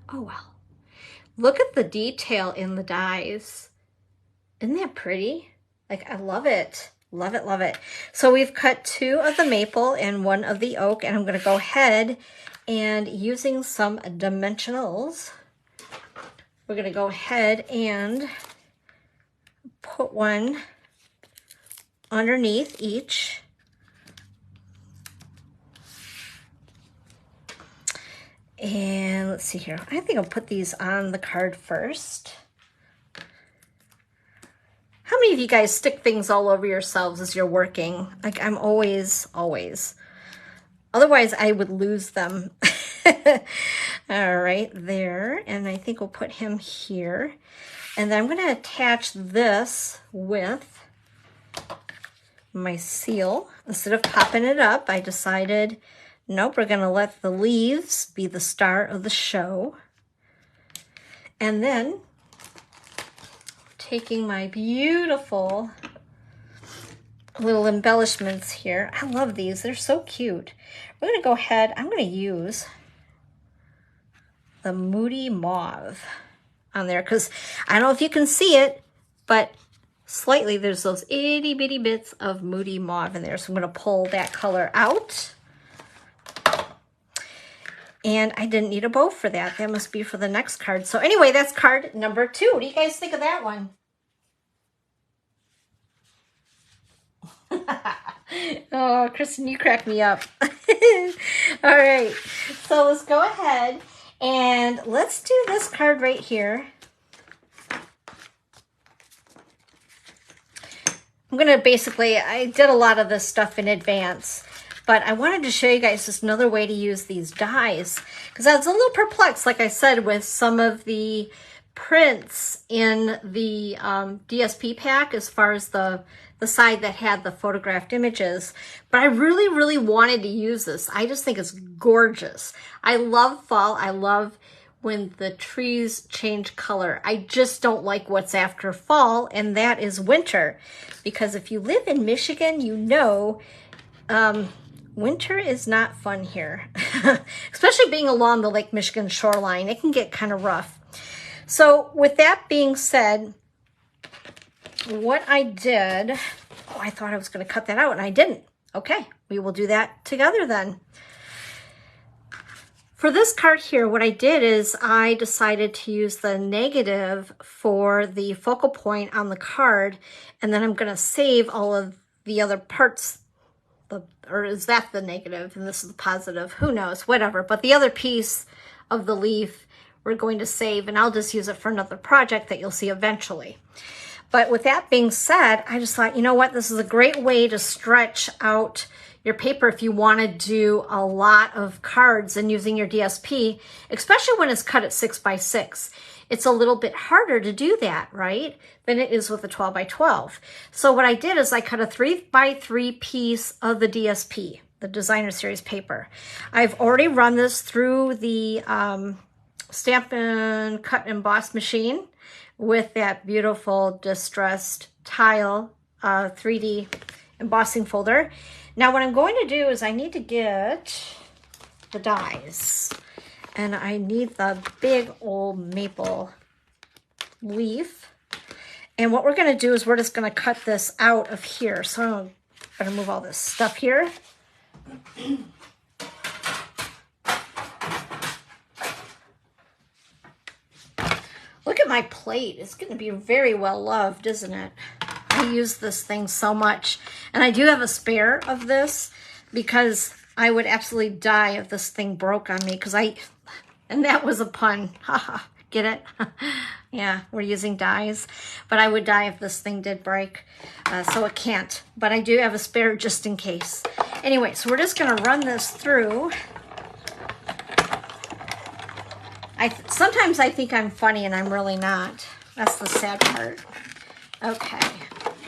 Oh well. Look at the detail in the dies. Isn't that pretty? Like, I love it. Love it, love it. So we've cut 2 of the maple and 1 of the oak, and I'm gonna go ahead and using some dimensionals, we're gonna go ahead and put one underneath each. And let's see here. I think I'll put these on the card first. How many of you guys stick things all over yourselves as you're working? Like, I'm always. Otherwise, I would lose them. All right, there. And I think we'll put him here. And then I'm going to attach this with my seal. Instead of popping it up, I decided, nope, we're gonna let the leaves be the star of the show. And then taking my beautiful little embellishments here. I love these, they're so cute. We're gonna go ahead, I'm gonna use the Moody Mauve on there because I don't know if you can see it, but slightly there's those itty bitty bits of Moody Mauve in there. So I'm gonna pull that color out. And I didn't need a bow for that. That must be for the next card. So anyway, that's card number 2. What do you guys think of that one? Oh, Kristen, you crack me up. All right, so let's go ahead and let's do this card right here. I'm gonna basically, I did a lot of this stuff in advance, but I wanted to show you guys just another way to use these dies because I was a little perplexed, like I said, with some of the prints in the DSP pack as far as the side that had the photographed images. But I really, really wanted to use this. I just think it's gorgeous. I love fall. I love when the trees change color. I just don't like what's after fall, and that is winter. Because if you live in Michigan, you know winter is not fun here. Especially being along the Lake Michigan shoreline, it can get kind of rough. So with that being said, what I did, oh, I thought I was going to cut that out and I didn't. Okay, we will do that together then. For this card here, what I did is I decided to use the negative for the focal point on the card, and then I'm going to save all of the other parts, or is that the negative and this is the positive? Who knows, whatever. But the other piece of the leaf we're going to save, and I'll just use it for another project that you'll see eventually. But with that being said, I just thought, you know what, this is a great way to stretch out your paper if you want to do a lot of cards and using your DSP, especially when it's cut at 6x6. It's a little bit harder to do that, right, than it is with a 12x12. So what I did is I cut a 3x3 piece of the DSP, the Designer Series paper. I've already run this through the Stampin' Cut and Emboss machine with that beautiful distressed tile 3D embossing folder. Now what I'm going to do is I need to get the dies, and I need the big old maple leaf. And what we're going to do is we're just going to cut this out of here. So I'm going to move all this stuff here. Look at my plate. It's going to be very well loved, isn't it? I use this thing so much. And I do have a spare of this because I would absolutely die if this thing broke on me. And that was a pun. Haha, get it? Yeah, we're using dies. But I would die if this thing did break. So it can't. But I do have a spare just in case. Anyway, so we're just going to run this through. Sometimes I think I'm funny and I'm really not. That's the sad part. Okay,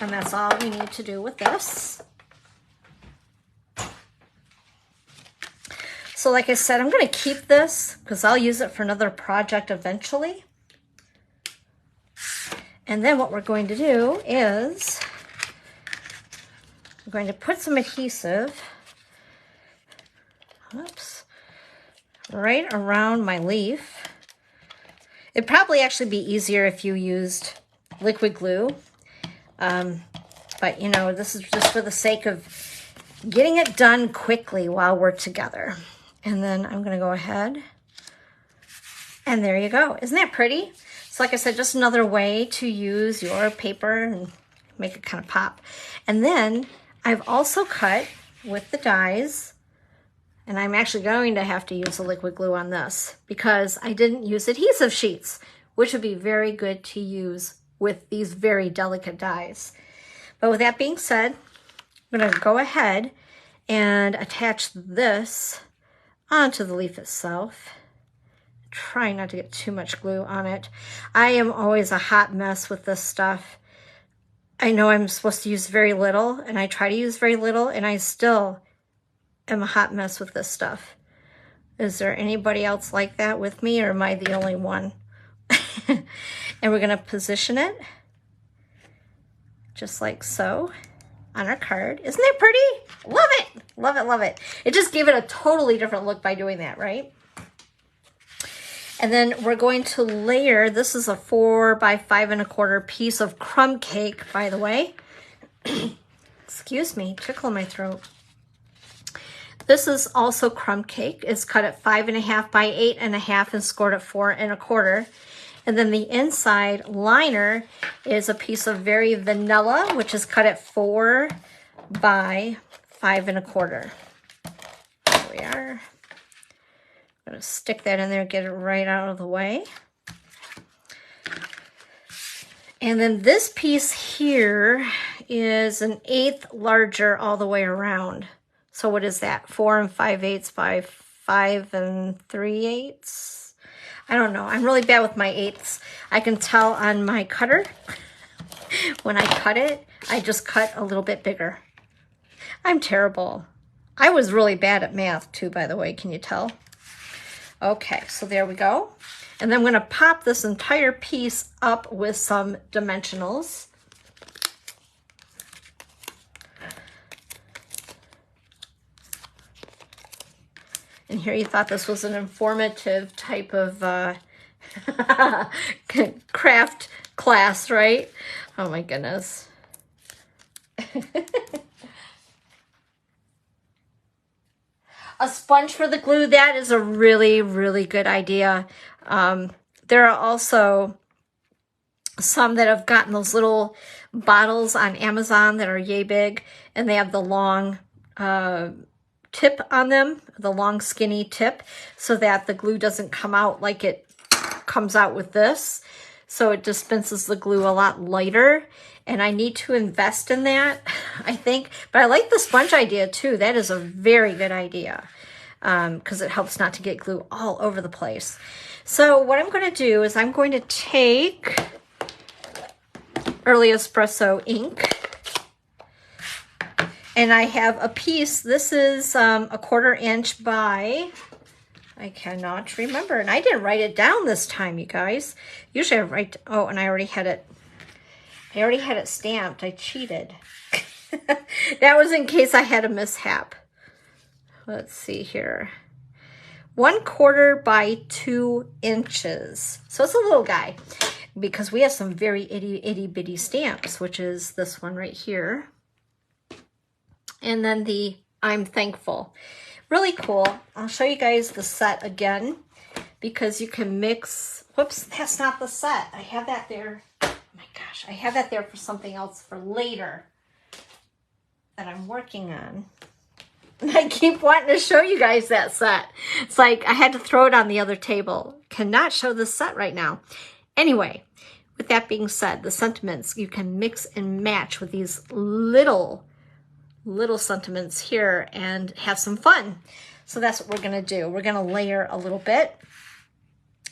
and that's all we need to do with this. So like I said, I'm going to keep this because I'll use it for another project eventually. And then what we're going to do is we're going to put some adhesive, oops, right around my leaf. It'd probably actually be easier if you used liquid glue. But you know, this is just for the sake of getting it done quickly while we're together. And then I'm going to go ahead and there you go. Isn't that pretty? So like I said, just another way to use your paper and make it kind of pop. And then I've also cut with the dies, and I'm actually going to have to use the liquid glue on this because I didn't use adhesive sheets, which would be very good to use with these very delicate dies. But with that being said, I'm going to go ahead and attach this onto the leaf itself. Try not to get too much glue on it. I am always a hot mess with this stuff. I know I'm supposed to use very little, and I try to use very little, and I still am a hot mess with this stuff. Is there anybody else like that with me, or am I the only one? And we're gonna position it just like so on our card. Isn't that pretty? Love it, love it, love it. It just gave it a totally different look by doing that, right? And then we're going to layer, this is a 4 by 5 1/4 piece of crumb cake, by the way. Excuse me, tickle in my throat. This is also crumb cake. It's cut at 5 1/2 by 8 1/2 and scored at 4 1/4. And then the inside liner is a piece of very vanilla, which is cut at 4 by 5 1/4. There we are. I'm gonna stick that in there, get it right out of the way. And then this piece here is 1/8 larger all the way around. So what is that? 4 5/8 by 5 3/8. I don't know. I'm really bad with my eighths. I can tell on my cutter. When I cut it, I just cut a little bit bigger. I'm terrible. I was really bad at math too, by the way. Can you tell? Okay, so there we go. And then I'm going to pop this entire piece up with some dimensionals. And here you thought this was an informative type of craft class, right? Oh my goodness. A sponge for the glue, that is a really, really good idea. There are also some that have gotten those little bottles on Amazon that are yay big, and they have the long tip on them, the long skinny tip, so that the glue doesn't come out like it comes out with this. So it dispenses the glue a lot lighter, and I need to invest in that, I think. But I like the sponge idea too. That is a very good idea because it helps not to get glue all over the place. So what I'm going to do is I'm going to take Early Espresso ink. And I have a piece, this is a 1/4 inch by, I cannot remember. And I didn't write it down this time, you guys. Usually I write, oh, and I already had it stamped. I cheated. That was in case I had a mishap. Let's see here. 1/4 by 2 inches. So it's a little guy because we have some very itty bitty stamps, which is this one right here. And then the I'm Thankful. Really cool. I'll show you guys the set again because you can mix. Whoops, that's not the set. I have that there. Oh my gosh, I have that there for something else for later that I'm working on. And I keep wanting to show you guys that set. It's like I had to throw it on the other table. Cannot show this set right now. Anyway, with that being said, the sentiments you can mix and match with these little sentiments here and have some fun. So that's what we're going to do. We're going to layer a little bit.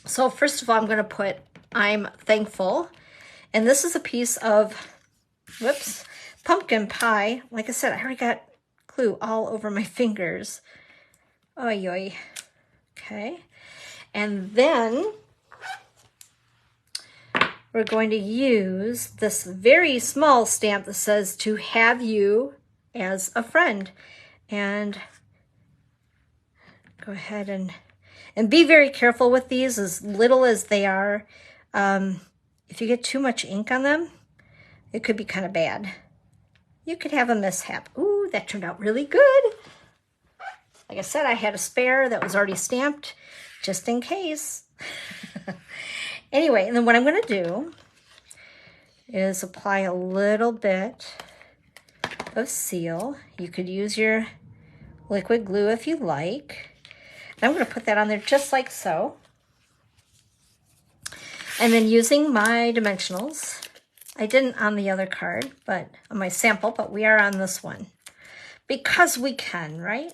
So first of all, I'm going to put I'm Thankful. And this is a piece of, whoops, pumpkin pie. Like I said, I already got glue all over my fingers. Oy, oy. Okay. And then we're going to use this very small stamp that says to have you as a friend, and go ahead and be very careful with these, as little as they are. If you get too much ink on them, it could be kind of bad. You could have a mishap. Ooh, that turned out really good. Like I said, I had a spare that was already stamped just in case. Anyway, and then what I'm going to do is apply a little bit of seal. You could use your liquid glue if you like. And I'm going to put that on there just like so. And then using my dimensionals, I didn't on the other card, but on my sample, but we are on this one because we can, right?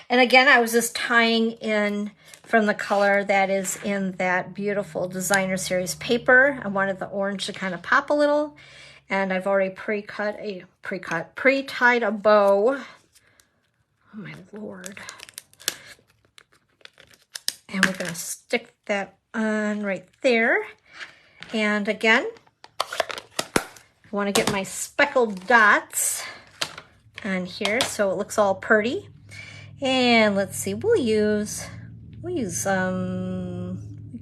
And again, I was just tying in from the color that is in that beautiful designer series paper. I wanted the orange to kind of pop a little. And I've already pre-tied a bow. Oh my Lord. And we're gonna stick that on right there. And again, I wanna get my speckled dots on here so it looks all pretty. And let's see, we'll use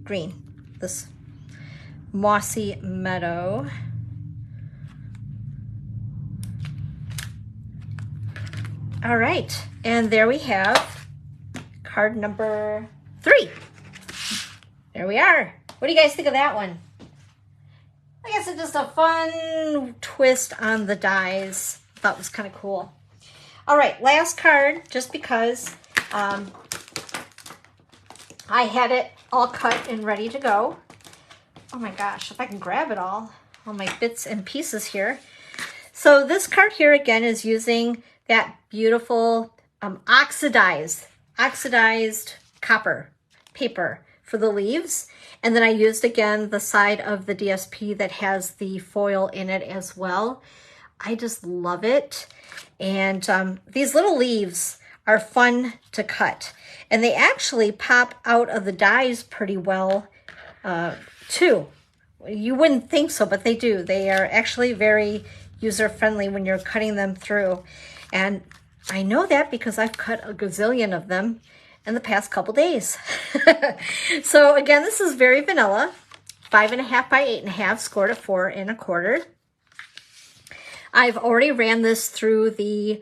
green, this mossy meadow. All right, and there we have card number 3. There we are. What do you guys think of that one? I guess it's just a fun twist on the dies. Thought was kind of cool. All right, last card, just because I had it all cut and ready to go. Oh my gosh, if I can grab it all my bits and pieces here. So this card here again is using that beautiful oxidized copper paper for the leaves. And then I used again the side of the DSP that has the foil in it as well. I just love it. And these little leaves are fun to cut. And they actually pop out of the dies pretty well too. You wouldn't think so, but they do. They are actually very user-friendly when you're cutting them through. And I know that because I've cut a gazillion of them in the past couple days. So again, this is very vanilla. 5.5 by 8.5, scored at 4 1/4. I've already ran this through the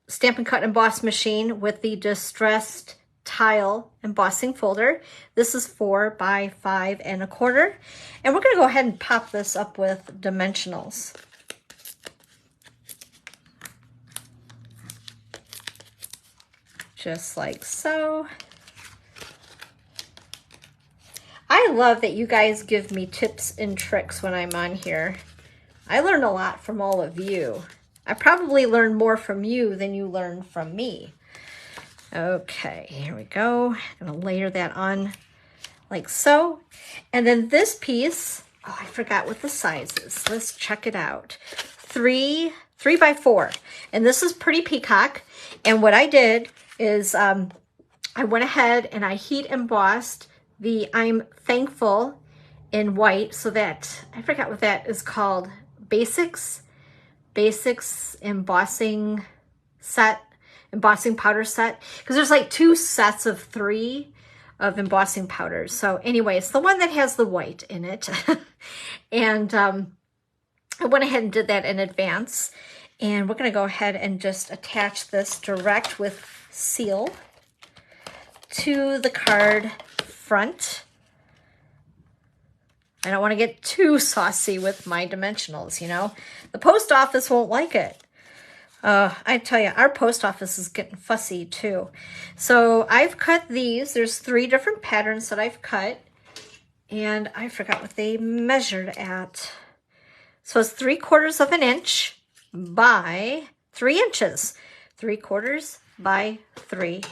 Stampin' Cut Emboss machine with the distressed tile embossing folder. This is 4 by 5 1/4. And we're gonna go ahead and pop this up with dimensionals. Just like so. I love that you guys give me tips and tricks when I'm on here. I learn a lot from all of you. I probably learn more from you than you learn from me. Okay, here we go. I'm gonna layer that on like so. And then this piece, oh, I forgot what the size is. Let's check it out. 3 by 4. And this is Pretty Peacock. And what I did is I went ahead and I heat embossed the I'm Thankful in white, so that, I forgot what that is called, Basics embossing set, embossing powder set, because there's like 2 sets of 3 of embossing powders. So anyway, it's the one that has the white in it. And I went ahead and did that in advance. And we're gonna go ahead and just attach this direct with seal to the card front. I don't want to get too saucy with my dimensionals, you know. The post office won't like it. I tell you, our post office is getting fussy too. So I've cut these. There's 3 different patterns that I've cut. And I forgot what they measured at. So it's 3/4 of an inch by 3 inches. 3/4 by 3.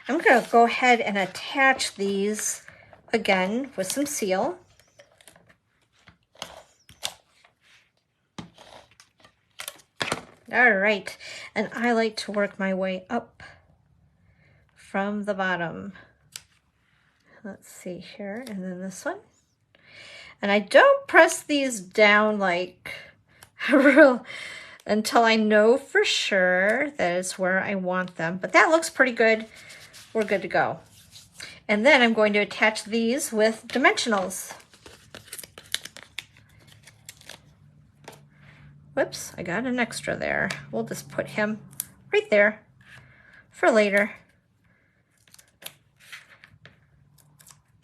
I'm going to go ahead and attach these again with some seal. All right, and I like to work my way up from the bottom. Let's see here, and then this one. And I don't press these down like real until I know for sure that is where I want them. But that looks pretty good. We're good to go. And then I'm going to attach these with dimensionals. Whoops, I got an extra there. We'll just put him right there for later.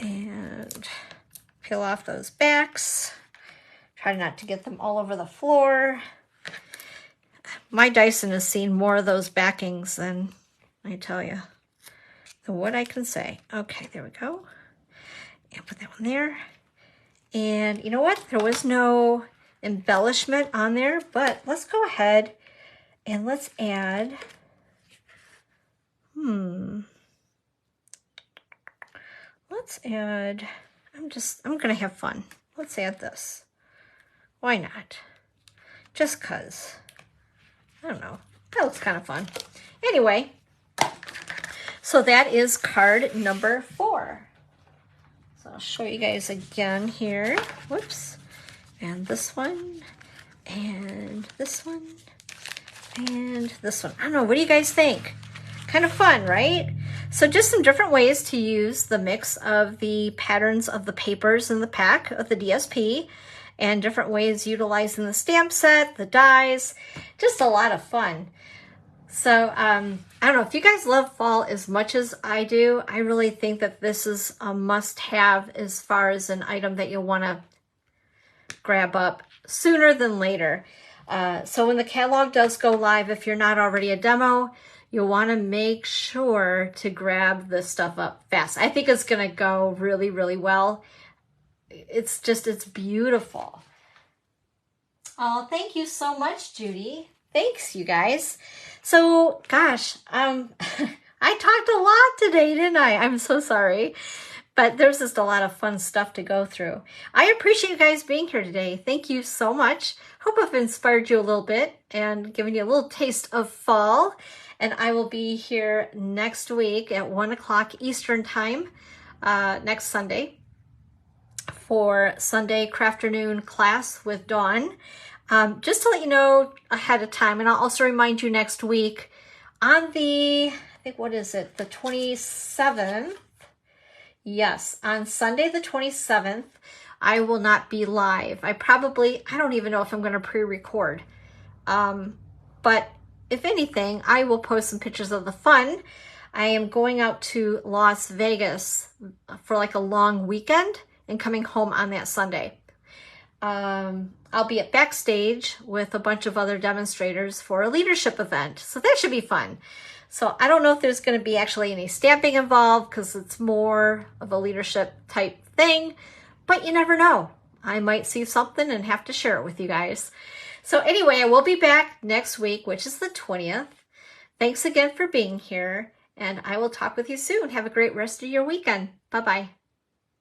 And peel off those backs. Try not to get them all over the floor. My Dyson has seen more of those backings than I tell you. What I can say. Okay, there we go. And put that one there. And you know what? There was no embellishment on there, but let's go ahead and let's add, let's add, I'm gonna have fun. Let's add this. Why not? Just 'cause. I don't know. That looks kind of fun. Anyway, so that is card number 4. So I'll show you guys again here. Whoops. And this one. And this one. And this one. I don't know. What do you guys think? Kind of fun, right? So just some different ways to use the mix of the patterns of the papers in the pack of the DSP, and different ways utilizing the stamp set, the dies. Just a lot of fun. So I don't know if you guys love fall as much as I do. I really think that this is a must-have as far as an item that you'll want to grab up sooner than later. So when the catalog does go live, if you're not already a demo, you'll want to make sure to grab this stuff up fast. I think it's going to go really, really well. It's beautiful. Oh, thank you so much, Judy. Thanks, you guys. So, gosh, I talked a lot today, didn't I? I'm so sorry. But there's just a lot of fun stuff to go through. I appreciate you guys being here today. Thank you so much. Hope I've inspired you a little bit and given you a little taste of fall. And I will be here next week at 1 o'clock Eastern time, next Sunday, for Sunday Crafternoon class with Dawn. Just to let you know ahead of time, and I'll also remind you next week on the, I think, what is it, the 27th? Yes, on Sunday the 27th, I will not be live. I don't even know if I'm going to pre-record. But if anything, I will post some pictures of the fun. I am going out to Las Vegas for like a long weekend and coming home on that Sunday. I'll be at backstage with a bunch of other demonstrators for a leadership event. So that should be fun. So I don't know if there's going to be actually any stamping involved because it's more of a leadership type thing, but you never know. I might see something and have to share it with you guys. So anyway, I will be back next week, which is the 20th. Thanks again for being here, and I will talk with you soon. Have a great rest of your weekend. Bye-bye.